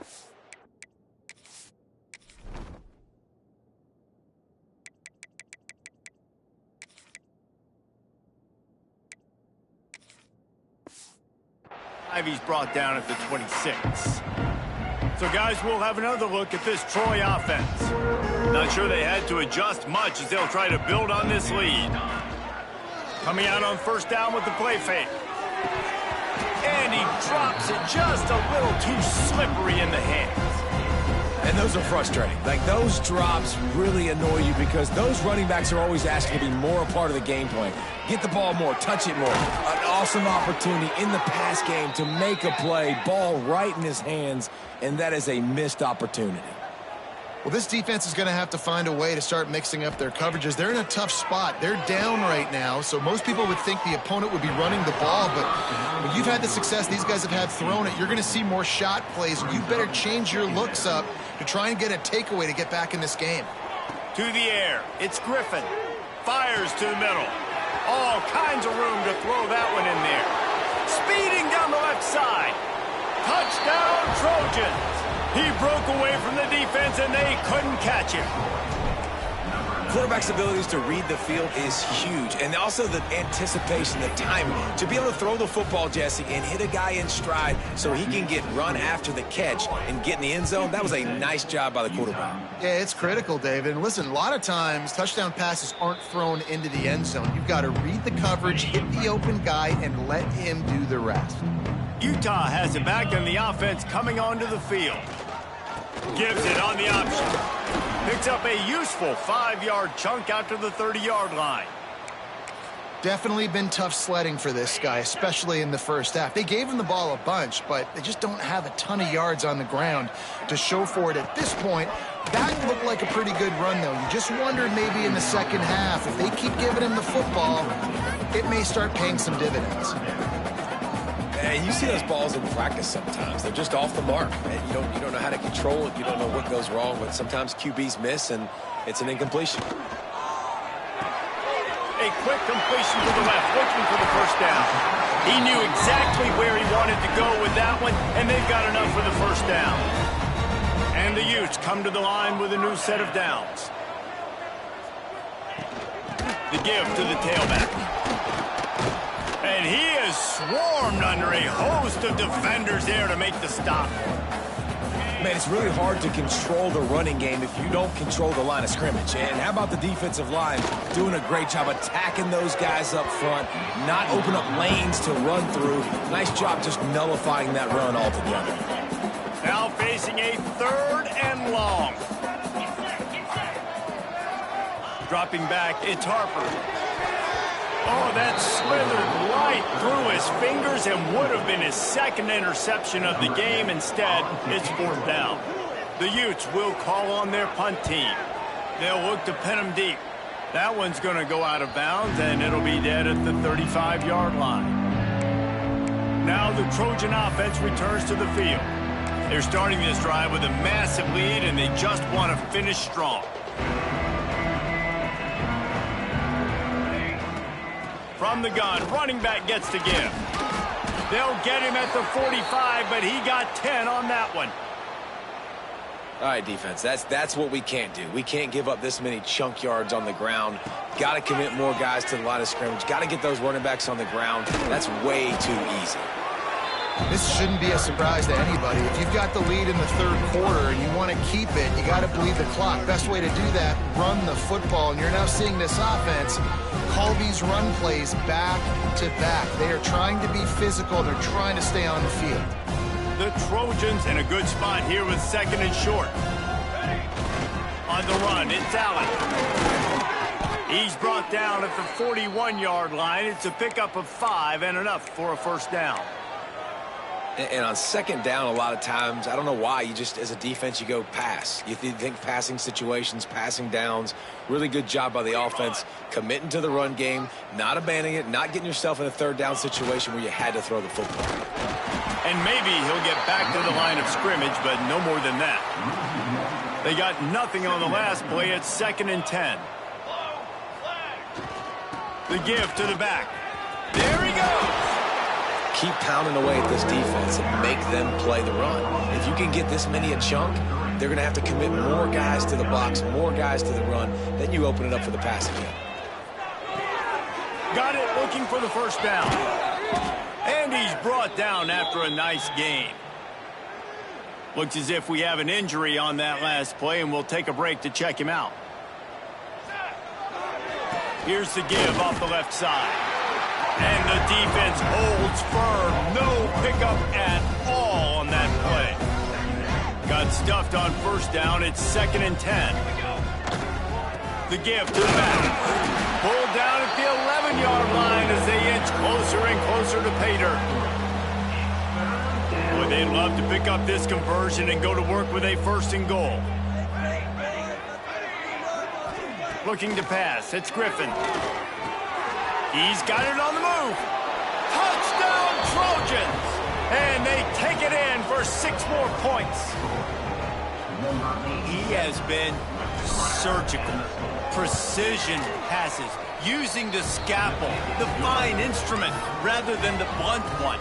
He's brought down at the 26. So, guys, we'll have another look at this Troy offense. Not sure they had to adjust much as they'll try to build on this lead. Coming out on first down with the play fake. And he drops it just a little too slippery in the hands. And those are frustrating. Like, those drops really annoy you because those running backs are always asking to be more a part of the game plan. Get the ball more, touch it more. An awesome opportunity in the pass game to make a play, ball right in his hands, and that is a missed opportunity. Well, this defense is going to have to find a way to start mixing up their coverages. They're in a tough spot. They're down right now, so most people would think the opponent would be running the ball, but when you've had the success these guys have had throwing it, you're going to see more shot plays, and you better change your looks up to try and get a takeaway to get back in this game. To the air, it's Griffin. Fires to the middle. All kinds of room to throw that one in there. Speeding down the left side. Touchdown, Trojans. He broke away from the defense, and they couldn't catch him. Quarterback's abilities to read the field is huge, and also the anticipation, the timing. To be able to throw the football, Jesse, and hit a guy in stride so he can get run after the catch and get in the end zone, that was a nice job by the quarterback. Yeah, it's critical, David. And listen, a lot of times touchdown passes aren't thrown into the end zone. You've got to read the coverage, hit the open guy, and let him do the rest. Utah has it back on the offense coming onto the field. Gives it on the option. Picks up a useful 5-yard chunk out to the 30-yard line. Definitely been tough sledding for this guy, especially in the first half. They gave him the ball a bunch, but they just don't have a ton of yards on the ground to show for it at this point. That looked like a pretty good run, though. You just wondered maybe in the second half, if they keep giving him the football, it may start paying some dividends. And you see those balls in practice sometimes. They're just off the mark. You don't know how to control it. You don't know what goes wrong, but sometimes QBs miss, and it's an incompletion. A quick completion to the left, looking for the first down. He knew exactly where he wanted to go with that one, and they've got enough for the first down. And the Utes come to the line with a new set of downs. The give to the tailback. And he is swarmed under a host of defenders there to make the stop. Man, it's really hard to control the running game if you don't control the line of scrimmage. And how about the defensive line doing a great job attacking those guys up front, not open up lanes to run through. Nice job just nullifying that run altogether. Now facing a 3rd and long. Dropping back, it's Harper. Oh, that slithered right through his fingers and would have been his second interception of the game. Instead, it's 4th down. The Utes will call on their punt team. They'll look to pin him deep. That one's going to go out of bounds, and it'll be dead at the 35-yard line. Now the Trojan offense returns to the field. They're starting this drive with a massive lead, and they just want to finish strong. From the gun, running back gets to give. They'll get him at the 45, but he got 10 on that one. All right, defense, that's what we can't do. We can't give up this many chunk yards on the ground. Got to commit more guys to the line of scrimmage. Got to get those running backs on the ground. That's way too easy. This shouldn't be a surprise to anybody. If you've got the lead in the 3rd quarter and you want to keep it, you got to bleed the clock. Best way to do that, run the football. And you're now seeing this offense call these run plays back to back. They are trying to be physical. They're trying to stay on the field. The Trojans in a good spot here with 2nd and short. On the run, it's Allen. He's brought down at the 41-yard line. It's a pickup of 5 and enough for a first down. And on 2nd down, a lot of times, I don't know why, you just, as a defense, you go pass. You think passing situations, passing downs. Really good job by the offense, committing to the run game, not abandoning it, not getting yourself in a 3rd down situation where you had to throw the football. And maybe he'll get back to the line of scrimmage, but no more than that. They got nothing on the last play. It's 2nd and 10. The give to the back. There he goes. Keep pounding away at this defense and make them play the run. If you can get this many a chunk, they're going to have to commit more guys to the box, more guys to the run. Then you open it up for the pass again. Got it, looking for the first down. And he's brought down after a nice gain. Looks as if we have an injury on that last play, and we'll take a break to check him out. Here's the give off the left side. And the defense holds firm. No pickup at all on that play. Got stuffed on first down. It's 2nd and 10. The give to the back. Pulled down at the 11-yard line as they inch closer and closer to pay dirt. Boy, they'd love to pick up this conversion and go to work with a 1st and goal. Looking to pass. It's Griffin. He's got it on the move. Touchdown, Trojans! And they take it in for 6 more points. He has been surgical. Precision passes. Using the scalpel, the fine instrument, rather than the blunt one.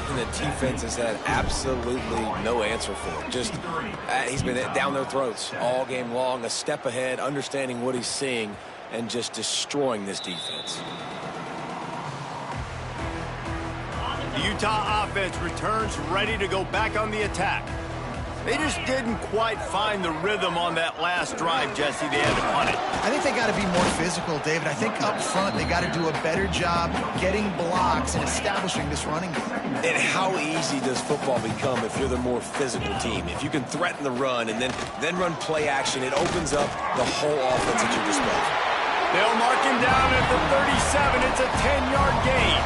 And the defense has had absolutely no answer for it. Just, he's been down their throats all game long, a step ahead, understanding what he's seeing, and just destroying this defense. The Utah offense returns ready to go back on the attack. They just didn't quite find the rhythm on that last drive, Jesse. They had to punt it. I think they got to be more physical, David. I think up front they got to do a better job getting blocks and establishing this running game. And how easy does football become if you're the more physical team? If you can threaten the run and then run play action, it opens up the whole offense at your disposal. They'll mark him down at the 37. It's a 10-yard gain.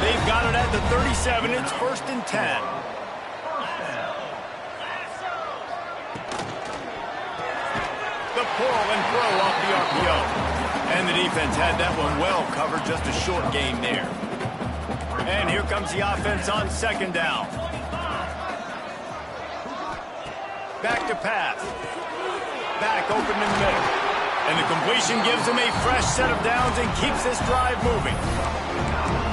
They've got it at the 37. It's 1st and 10. call and throw off the RPO. And the defense had that one well covered, just a short gain there. And here comes the offense on second down. Back to pass. Back open in the middle. And the completion gives him a fresh set of downs and keeps this drive moving.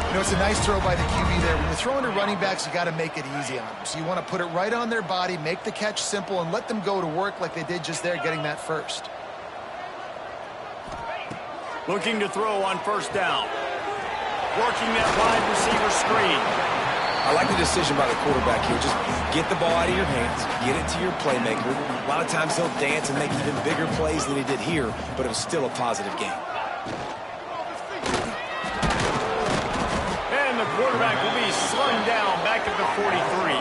You know, it's a nice throw by the QB there. When you're throwing to running backs, you got to make it easy on them. So you want to put it right on their body, make the catch simple, and let them go to work like they did just there, getting that first. Looking to throw on first down. Working that wide receiver screen. I like the decision by the quarterback here. Just get the ball out of your hands, get it to your playmaker. A lot of times he'll dance and make even bigger plays than he did here, but it was still a positive game. And the quarterback will be slung down back at the 43.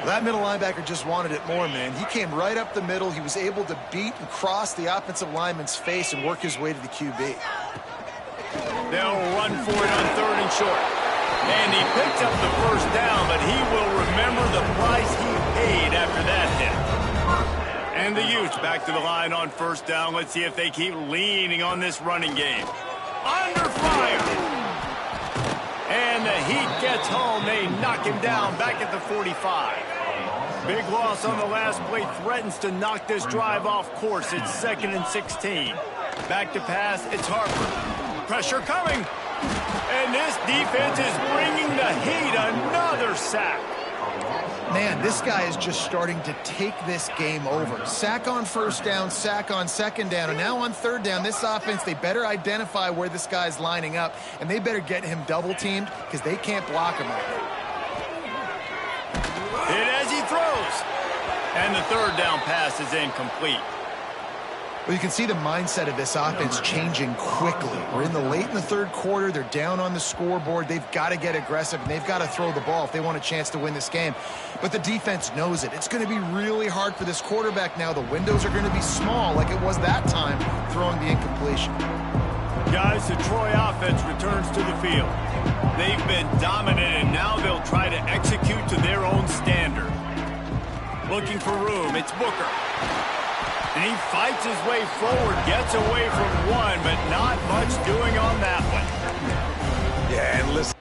That middle linebacker just wanted it more, man. He came right up the middle. He was able to beat and cross the offensive lineman's face and work his way to the QB. They'll run for it on third and short. And he picks up the first down, but he will remember the price he paid after that hit. And the Utes back to the line on first down. Let's see if they keep leaning on this running game. Under fire. And the Heat gets home. They knock him down back at the 45. Big loss on the last play threatens to knock this drive off course. It's 2nd and 16. Back to pass. It's Harper. Pressure coming. And this defense is bringing the Heat another sack. Man, this guy is just starting to take this game over. Sack on first down, sack on second down, and now on third down, this offense, they better identify where this guy's lining up, and they better get him double-teamed because they can't block him right now. Hit as he throws. And the third down pass is incomplete. Well, you can see the mindset of this offense changing quickly. We're in the third quarter. They're down on the scoreboard. They've got to get aggressive, and they've got to throw the ball if they want a chance to win this game. But the defense knows it. It's going to be really hard for this quarterback now. The windows are going to be small like it was that time throwing the incompletion. Guys, the Troy offense returns to the field. They've been dominant, and now they'll try to execute to their own standard. Looking for room. It's Booker. And he fights his way forward, gets away from one, but not much doing on that one. Yeah, and listen.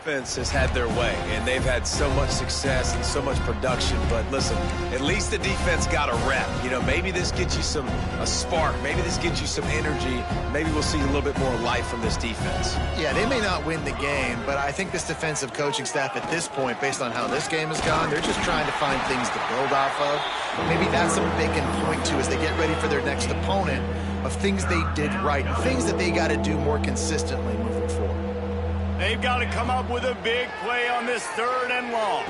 Offense has had their way, and they've had so much success and so much production. But listen, at least the defense got a rep. You know, maybe this gets you a spark. Maybe this gets you some energy. Maybe we'll see a little bit more life from this defense. Yeah, they may not win the game, but I think this defensive coaching staff at this point, based on how this game has gone, they're just trying to find things to build off of. Maybe that's something they can point to as they get ready for their next opponent, of things they did right, things that they got to do more consistently moving forward. They've got to come up with a big play on this third and long.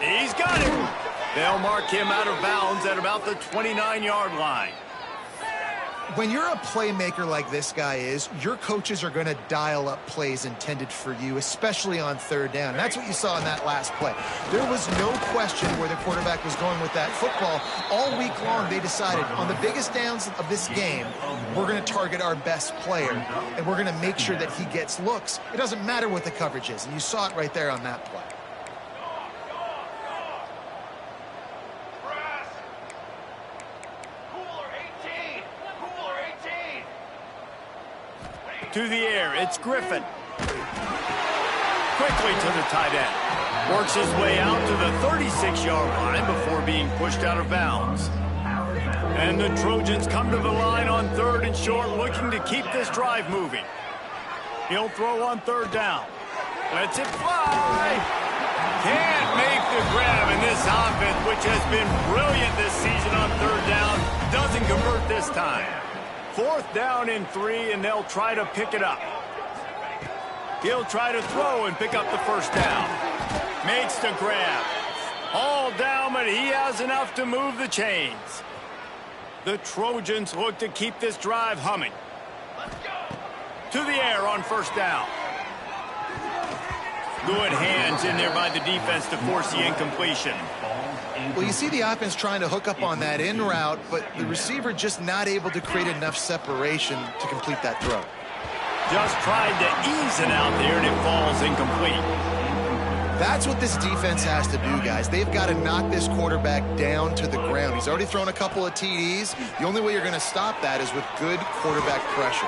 He's got it. They'll mark him out of bounds at about the 29-yard line. When you're a playmaker like this guy is, your coaches are going to dial up plays intended for you, especially on third down. And that's what you saw in that last play. There was no question where the quarterback was going with that football. All week long, they decided on the biggest downs of this game, we're going to target our best player, and we're going to make sure that he gets looks. It doesn't matter what the coverage is, and you saw it right there on that play. To the air, it's Griffin. Quickly to the tight end. Works his way out to the 36-yard line before being pushed out of bounds. And the Trojans come to the line on third and short, looking to keep this drive moving. He'll throw on third down. Lets it fly. Can't make the grab, and this offense, which has been brilliant this season on third down, doesn't convert this time. 4th down and 3, and they'll try to pick it up. He'll try to throw and pick up the first down. Makes the grab. All down, but he has enough to move the chains. The Trojans look to keep this drive humming. To the air on first down. Good hands in there by the defense to force the incompletion. Well, you see the offense trying to hook up on that in route, but the receiver just not able to create enough separation to complete that throw. Just tried to ease it out there, and it falls incomplete. That's what this defense has to do, guys. They've got to knock this quarterback down to the ground. He's already thrown a couple of TDs. The only way you're going to stop that is with good quarterback pressure.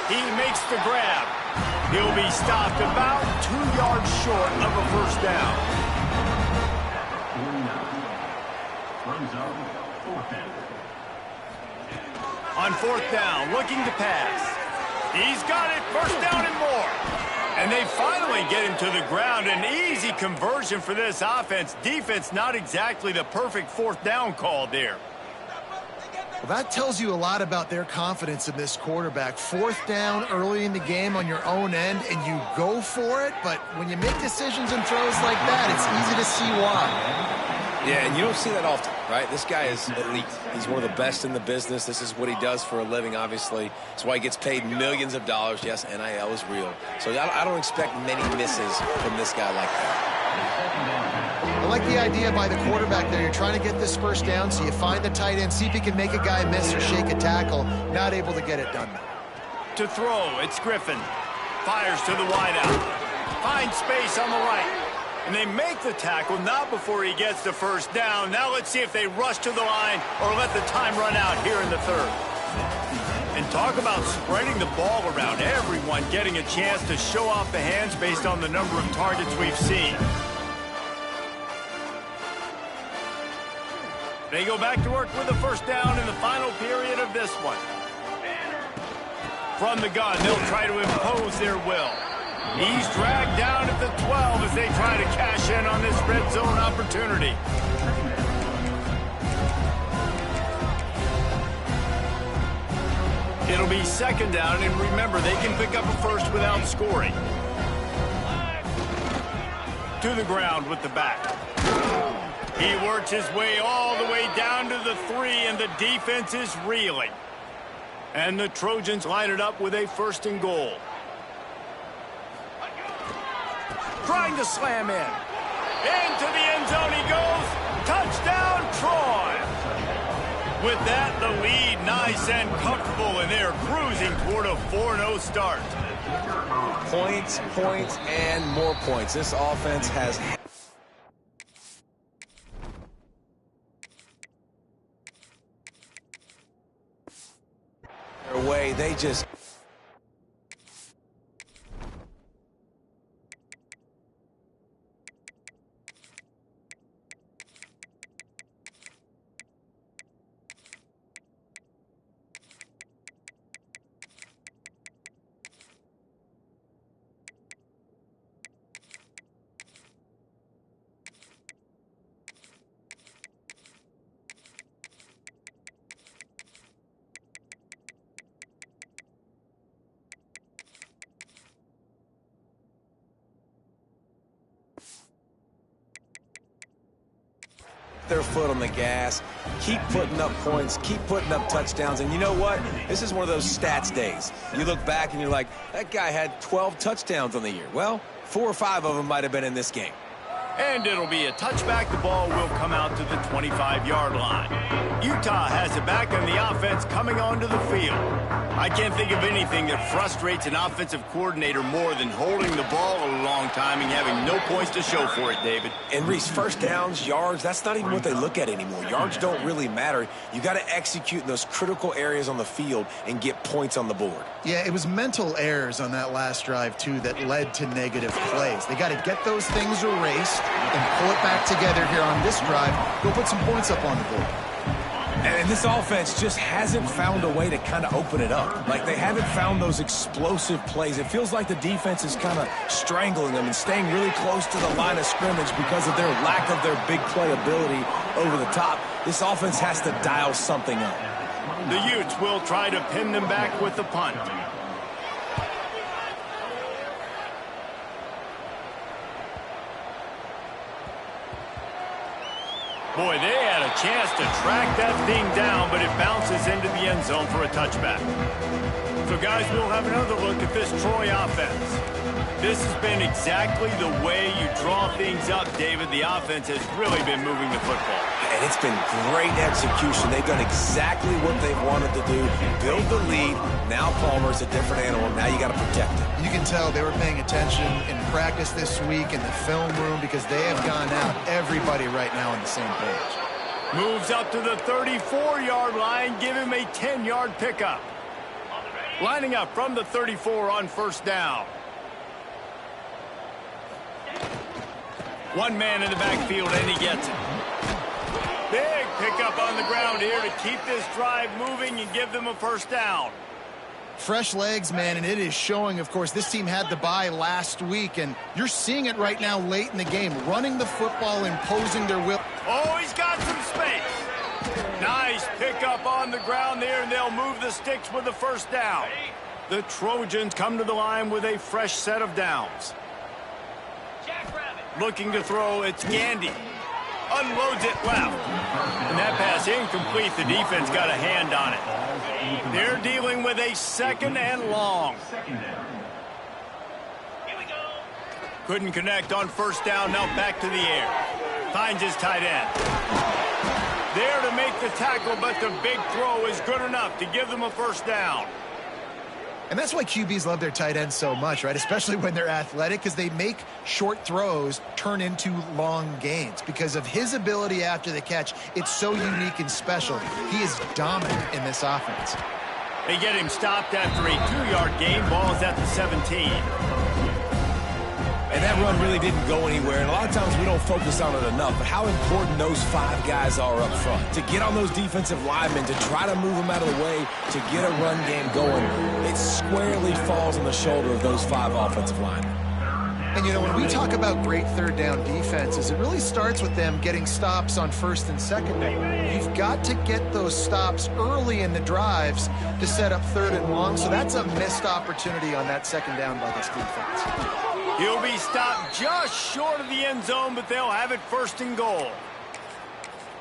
He makes the grab. He'll be stopped about 2 yards short of a first down. Brings up fourth down. On fourth down, looking to pass. He's got it, first down and more. And they finally get him to the ground. An easy conversion for this offense. Defense, not exactly the perfect fourth down call there. Well, that tells you a lot about their confidence in this quarterback. Fourth down early in the game on your own end, and you go for it. But when you make decisions and throws like that, it's easy to see why. Yeah, and you don't see that often, right? This guy is elite. He's one of the best in the business. This is what he does for a living, obviously. That's why he gets paid millions of dollars. Yes, NIL is real. So I don't expect many misses from this guy like that. I like the idea by the quarterback there. You're trying to get this first down, so you find the tight end, see if he can make a guy miss or shake a tackle. Not able to get it done. To throw, it's Griffin. Fires to the wideout. Finds space on the right. And they make the tackle, not before he gets the first down. Now let's see if they rush to the line or let the time run out here in the third. And talk about spreading the ball around. Everyone getting a chance to show off the hands based on the number of targets we've seen. They go back to work with the first down in the final period of this one. From the gun, they'll try to impose their will. He's dragged down at the 12 as they try to cash in on this red zone opportunity. It'll be second down, and remember, they can pick up a first without scoring. To the ground with the back. He works his way all the way down to the 3, and the defense is reeling. And the Trojans line it up with a first and goal. Trying to slam in. Into the end zone he goes. Touchdown, Troy. With that, the lead nice and comfortable, and they're cruising toward a 4-0 start. Points, points, and more points. This offense has... their way, they just... their foot on the gas, keep putting up points, keep putting up touchdowns, and you know what? This is one of those stats days. You look back and you're like, that guy had 12 touchdowns on the year. Well, 4 or 5 of them might have been in this game. And it'll be a touchback. The ball will come out to the 25-yard line. Utah has it back, and the offense coming onto the field. I can't think of anything that frustrates an offensive coordinator more than holding the ball a long time and having no points to show for it, David. And Reese, first downs, yards, that's not even what they look at anymore. Yards don't really matter. You got to execute in those critical areas on the field and get points on the board. Yeah, it was mental errors on that last drive, too, that led to negative plays. They got to get those things erased and pull it back together here on this drive. Go put some points up on the board. And this offense just hasn't found a way to kind of open it up. Like, they haven't found those explosive plays. It feels like the defense is kind of strangling them and staying really close to the line of scrimmage because of their lack of their big play ability over the top. This offense has to dial something up. The Utes will try to pin them back with the punt. Boy, they had a chance to track that thing down, but it bounces into the end zone for a touchback. So, guys, we'll have another look at this Troy offense. This has been exactly the way you draw things up, David. The offense has really been moving the football. And it's been great execution. They've done exactly what they've wanted to do. Build the lead. Now Palmer's a different animal. Now you got to protect it. You can tell they were paying attention in practice this week in the film room because they have gone out, everybody right now on the same page. Moves up to the 34-yard line, give him a 10-yard pickup. Lining up from the 34 on first down. One man in the backfield, and he gets it. Big pickup on the ground here to keep this drive moving and give them a first down. Fresh legs, man, and it is showing, of course, this team had the bye last week, and you're seeing it right now late in the game, running the football, imposing their will. Oh, he's got some space. Nice pickup on the ground there, and they'll move the sticks with the first down. The Trojans come to the line with a fresh set of downs. Looking to throw, it's Gandy. Unloads it left. And that pass incomplete. The defense got a hand on it. They're dealing with a second and long. Couldn't connect on first down. Now back to the air. Finds his tight end. There to make the tackle, but the big throw is good enough to give them a first down. And that's why QBs love their tight ends so much, right? Especially when they're athletic, because they make short throws turn into long gains. Because of his ability after the catch, it's so unique and special. He is dominant in this offense. They get him stopped after a 2-yard gain. Ball is at the 17. And that run really didn't go anywhere. And a lot of times we don't focus on it enough. But how important those 5 guys are up front. To get on those defensive linemen, to try to move them out of the way, to get a run game going, it squarely falls on the shoulder of those 5 offensive linemen. And, you know, when we talk about great third down defenses, it really starts with them getting stops on first and second down. You've got to get those stops early in the drives to set up third and long. So that's a missed opportunity on that second down by this defense. He'll be stopped just short of the end zone, but they'll have it first and goal.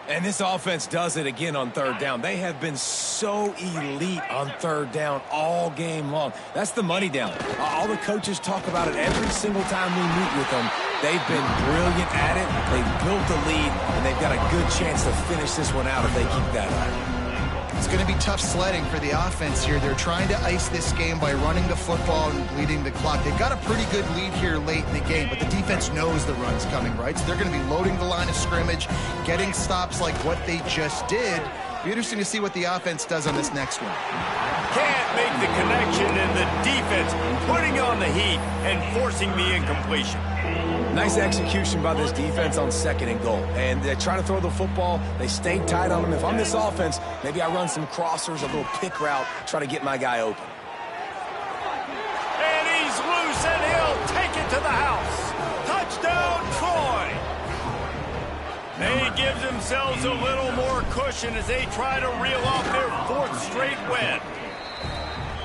And this offense does it again on third down. They have been so elite on third down all game long. That's the money down. All the coaches talk about it every single time we meet with them. They've been brilliant at it. They've built the lead, and they've got a good chance to finish this one out if they keep that up. It's going to be tough sledding for the offense here. They're trying to ice this game by running the football and bleeding the clock. They've got a pretty good lead here late in the game, but the defense knows the run's coming, right? So they're going to be loading the line of scrimmage, getting stops like what they just did. It'll be interesting to see what the offense does on this next one. Can't make the connection, and the defense putting on the heat and forcing the incompletion. Nice execution by this defense on second and goal. And they try to throw the football. They stay tight on them. If I'm this offense, maybe I run some crossers, a little pick route, try to get my guy open. And he's loose, and he'll take it to the house. Touchdown, Troy. They give themselves a little more cushion as they try to reel off their 4th straight win.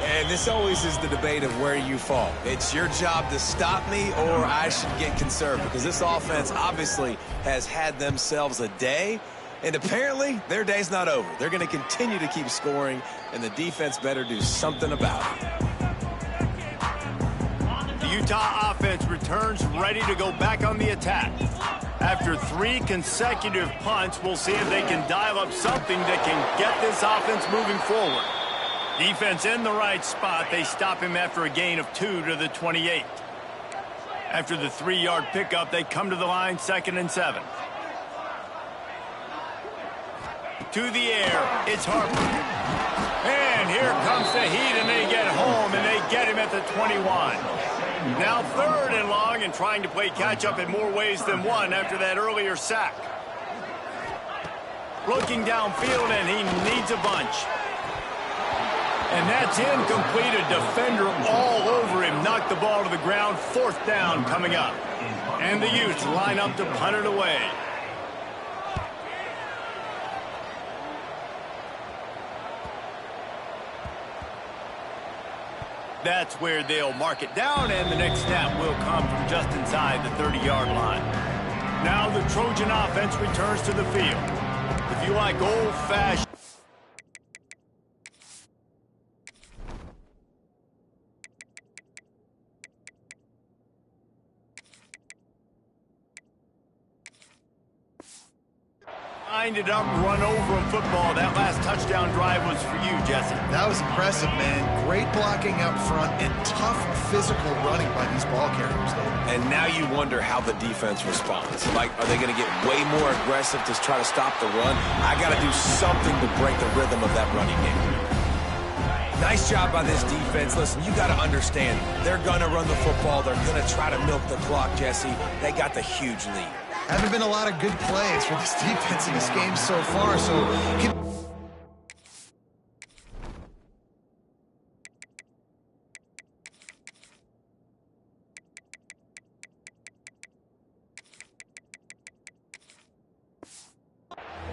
And this always is the debate of where you fall. It's your job to stop me, or I should get conserved, because this offense obviously has had themselves a day, and apparently their day's not over. They're going to continue to keep scoring, and the defense better do something about it. The Utah offense returns ready to go back on the attack. After 3 consecutive punts, we'll see if they can dial up something that can get this offense moving forward. Defense in the right spot. They stop him after a gain of 2 to the 28. After the 3-yard pickup, they come to the line, 2nd and 7. To the air, it's Harper. And here comes the heat, and they get home, and they get him at the 21. Now 3rd and long, and trying to play catch-up in more ways than one after that earlier sack. Looking downfield, and he needs a bunch. And that's incomplete. A defender all over him. Knocked the ball to the ground. 4th down coming up. And the Utes line up to punt it away. That's where they'll mark it down, and the next snap will come from just inside the 30-yard line. Now the Trojan offense returns to the field. If you like old-fashioned... kind it up, run over him football. That last touchdown drive was for you, Jesse. That was impressive, man. Great blocking up front and tough physical running by these ball carriers. And now you wonder how the defense responds. Like, are they going to get way more aggressive to try to stop the run? I got to do something to break the rhythm of that running game. Nice job by this defense. Listen, you got to understand, they're going to run the football. They're going to try to milk the clock, Jesse. They got the huge lead. Haven't been a lot of good plays for this defense in this game so far, so...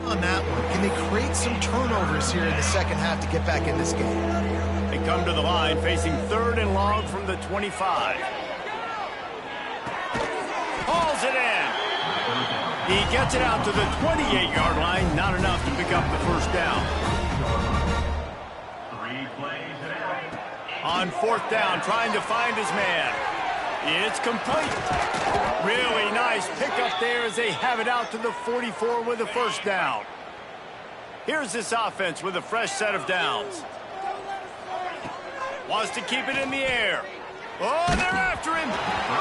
on that one, can they create some turnovers here in the second half to get back in this game? They come to the line facing 3rd and long from the 25. Hauls it in. He gets it out to the 28-yard line. Not enough to pick up the first down. 3 plays now. On 4th down, trying to find his man. It's complete. Really nice pickup there as they have it out to the 44 with a first down. Here's this offense with a fresh set of downs. Wants to keep it in the air. Oh, they're after him.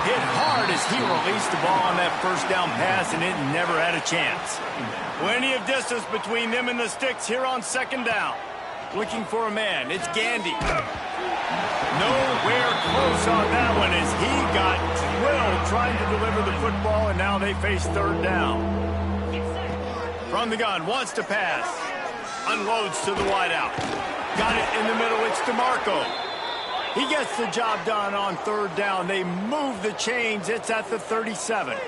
Hit hard as he released the ball on that first down pass, and it never had a chance. Plenty of distance between them and the sticks here on 2nd down. Looking for a man. It's Gandy. Nowhere close on that one as he got drilled trying to deliver the football, and now they face 3rd down. From the gun, wants to pass. Unloads to the wideout. Got it in the middle. It's DeMarco. He gets the job done on 3rd down. They move the chains. It's at the 37.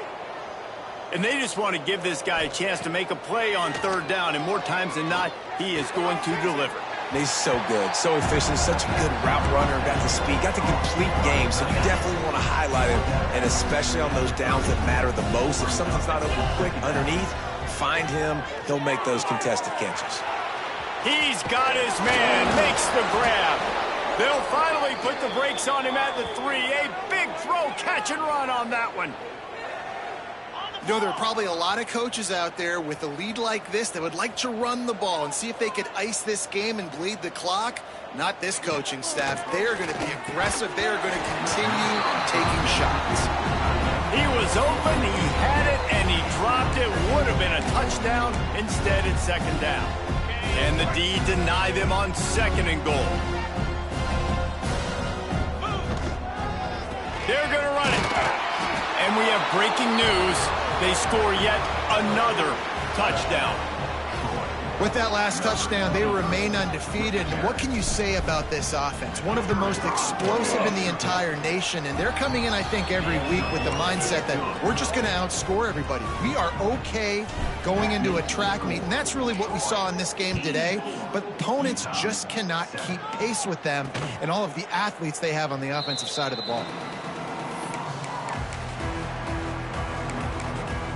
And they just want to give this guy a chance to make a play on 3rd down, and more times than not, he is going to deliver. He's so good, so efficient, such a good route runner, got the speed, got the complete game, so you definitely want to highlight him, and especially on those downs that matter the most. If something's not open quick underneath, find him, he'll make those contested catches. He's got his man, makes the grab. They'll finally put the brakes on him at the 3. A big throw, catch and run on that one. You know, there are probably a lot of coaches out there with a lead like this that would like to run the ball and see if they could ice this game and bleed the clock. Not this coaching staff. They are going to be aggressive. They are going to continue taking shots. He was open, he had it, and he dropped it. Would have been a touchdown. Instead, it's 2nd down. And the D deny them on 2nd and goal. They're going to run it. And we have breaking news. They score yet another touchdown. With that last touchdown, they remain undefeated. And what can you say about this offense? One of the most explosive in the entire nation. And they're coming in, I think, every week with the mindset that we're just going to outscore everybody. We are okay going into a track meet. And that's really what we saw in this game today. But opponents just cannot keep pace with them and all of the athletes they have on the offensive side of the ball.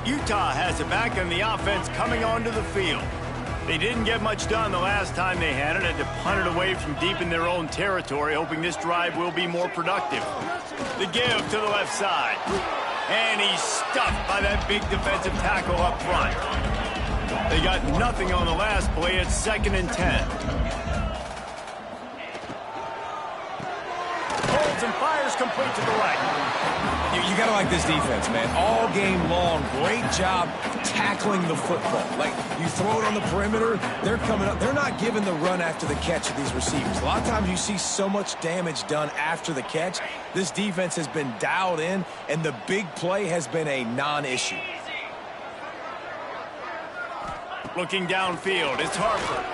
Utah has it back in the offense coming onto the field. They didn't get much done the last time they had it. Had to punt it away from deep in their own territory, hoping this drive will be more productive. The give to the left side. And he's stuffed by that big defensive tackle up front. They got nothing on the last play. It's 2nd and 10. Holds and fires complete to the right. You got to like this defense, man. All game long, great job tackling the football. Like, you throw it on the perimeter, they're coming up. They're not giving the run after the catch of these receivers. A lot of times you see so much damage done after the catch. This defense has been dialed in, and the big play has been a non-issue. Looking downfield, it's Harper.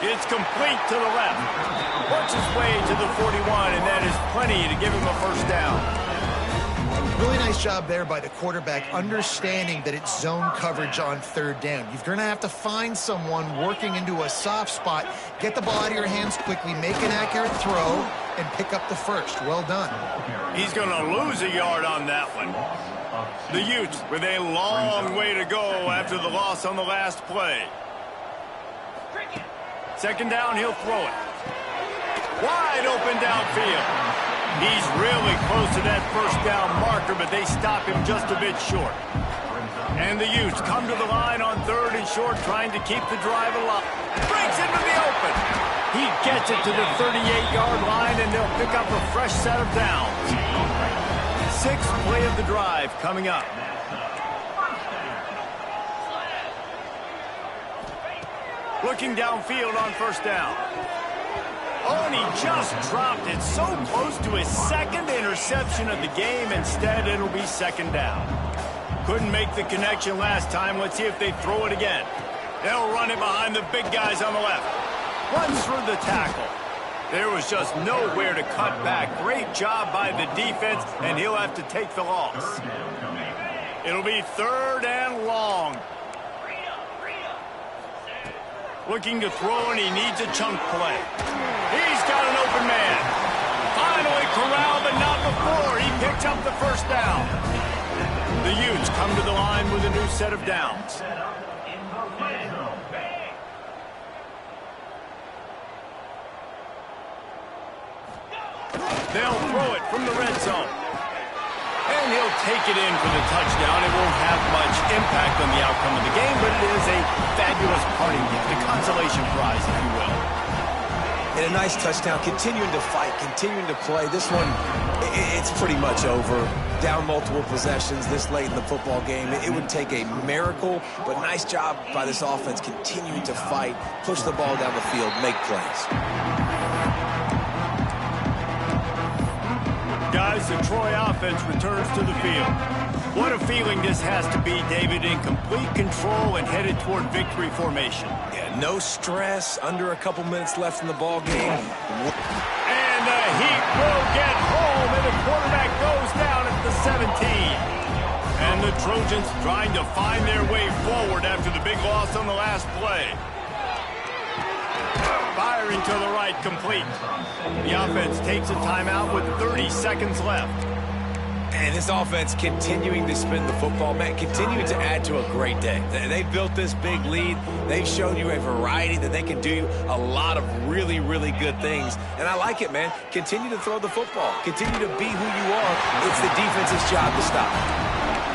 It's complete to the left. Works his way to the 41, and that is plenty to give him a first down. Really nice job there by the quarterback, understanding that it's zone coverage on 3rd down. You're going to have to find someone working into a soft spot, get the ball out of your hands quickly, make an accurate throw, and pick up the first. Well done. He's going to lose a yard on that one. The Utes with a long way to go after the loss on the last play. 2nd down, he'll throw it. Wide open downfield. He's really close to that first down marker, but they stop him just a bit short. And the Utes come to the line on 3rd and short, trying to keep the drive alive. Breaks into the open. He gets it to the 38-yard line, and they'll pick up a fresh set of downs. 6th play of the drive coming up. Looking downfield on 1st down. Oh, and he just dropped it so close to his 2nd interception of the game. Instead, it'll be 2nd down. Couldn't make the connection last time. Let's see if they throw it again. They'll run it behind the big guys on the left. Runs through the tackle. There was just nowhere to cut back. Great job by the defense, and he'll have to take the loss. It'll be 3rd and long. Looking to throw, and he needs a chunk play. He's got an open man. Finally corralled, but not before. He picks up the 1st down. The Utes come to the line with a new set of downs. They'll throw it from the red zone. And he'll take it in for the touchdown. It won't have much impact on the outcome of the game, but it is a fabulous parting gift, a consolation prize, if you will. And a nice touchdown, continuing to fight, continuing to play. This one, it's pretty much over. Down multiple possessions this late in the football game. It would take a miracle, but nice job by this offense continuing to fight, push the ball down the field, make plays. Guys, the Troy offense returns to the field. What a feeling this has to be, David, in complete control and headed toward victory formation. Yeah, no stress, under a couple minutes left in the ball game. And the Heat will get home, and the quarterback goes down at the 17. And the Trojans trying to find their way forward after the big loss on the last play. Firing to the right, complete. The offense takes a timeout with 30 seconds left. And this offense continuing to spin the football, man, continuing to add to a great day. They've built this big lead. They've shown you a variety that they can do a lot of really, really good things. And I like it, man. Continue to throw the football. Continue to be who you are. It's the defense's job to stop.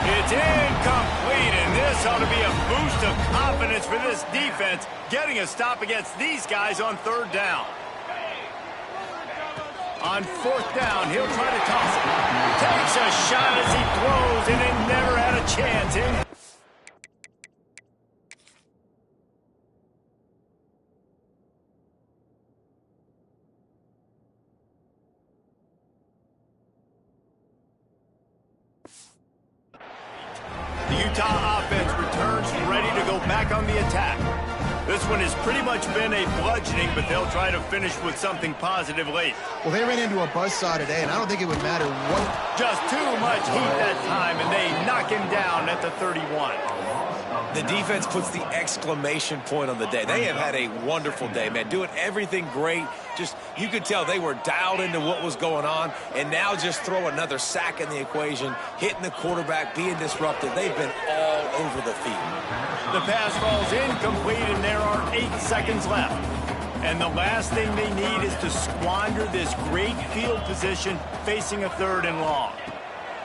It's incomplete, and this ought to be a boost of confidence for this defense, getting a stop against these guys on 3rd down. On 4th down, he'll try to toss it. Takes a shot as he throws, and it never had a chance. The Utah offense returns ready to go back on the attack. This one has pretty much been a bludgeoning, but they'll try to finish with something positive late. Well, they ran into a buzzsaw today, and I don't think it would matter what. Just too much heat that time, and they knock him down at the 31. The defense puts the exclamation point on the day. They have had a wonderful day, man. Doing everything great. Just, you could tell they were dialed into what was going on, and now just throw another sack in the equation, hitting the quarterback, being disruptive. They've been all over the field. The pass falls incomplete, and there are 8 seconds left. And the last thing they need is to squander this great field position facing a 3rd and long.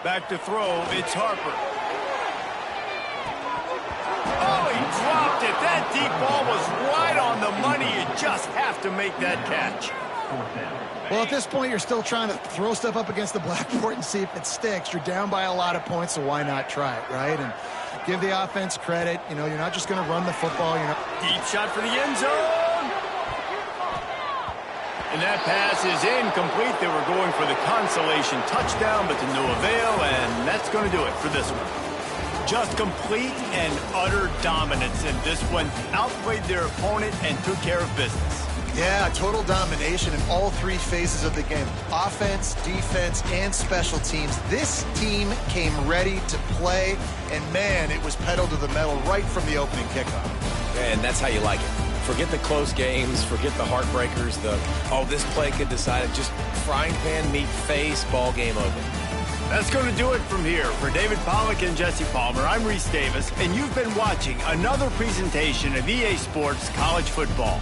Back to throw, it's Harper. Oh, he dropped it. That deep ball was right on the money. You just have to make that catch. Well, at this point, you're still trying to throw stuff up against the blackboard and see if it sticks. You're down by a lot of points, so why not try it, right? And give the offense credit. You know, you're not just going to run the football. Deep shot for the end zone. And that pass is incomplete. They were going for the consolation touchdown, but to no avail, and that's going to do it for this one. Just complete and utter dominance, and this one outplayed their opponent and took care of business. Yeah, total domination in all 3 phases of the game. Offense, defense, and special teams. This team came ready to play, and man, it was pedal to the metal right from the opening kickoff. And that's how you like it. Forget the close games, forget the heartbreakers, this play could decide it. Just frying pan, meat face, ball game over. That's going to do it from here. For David Pollack and Jesse Palmer, I'm Reese Davis, and you've been watching another presentation of EA Sports College Football.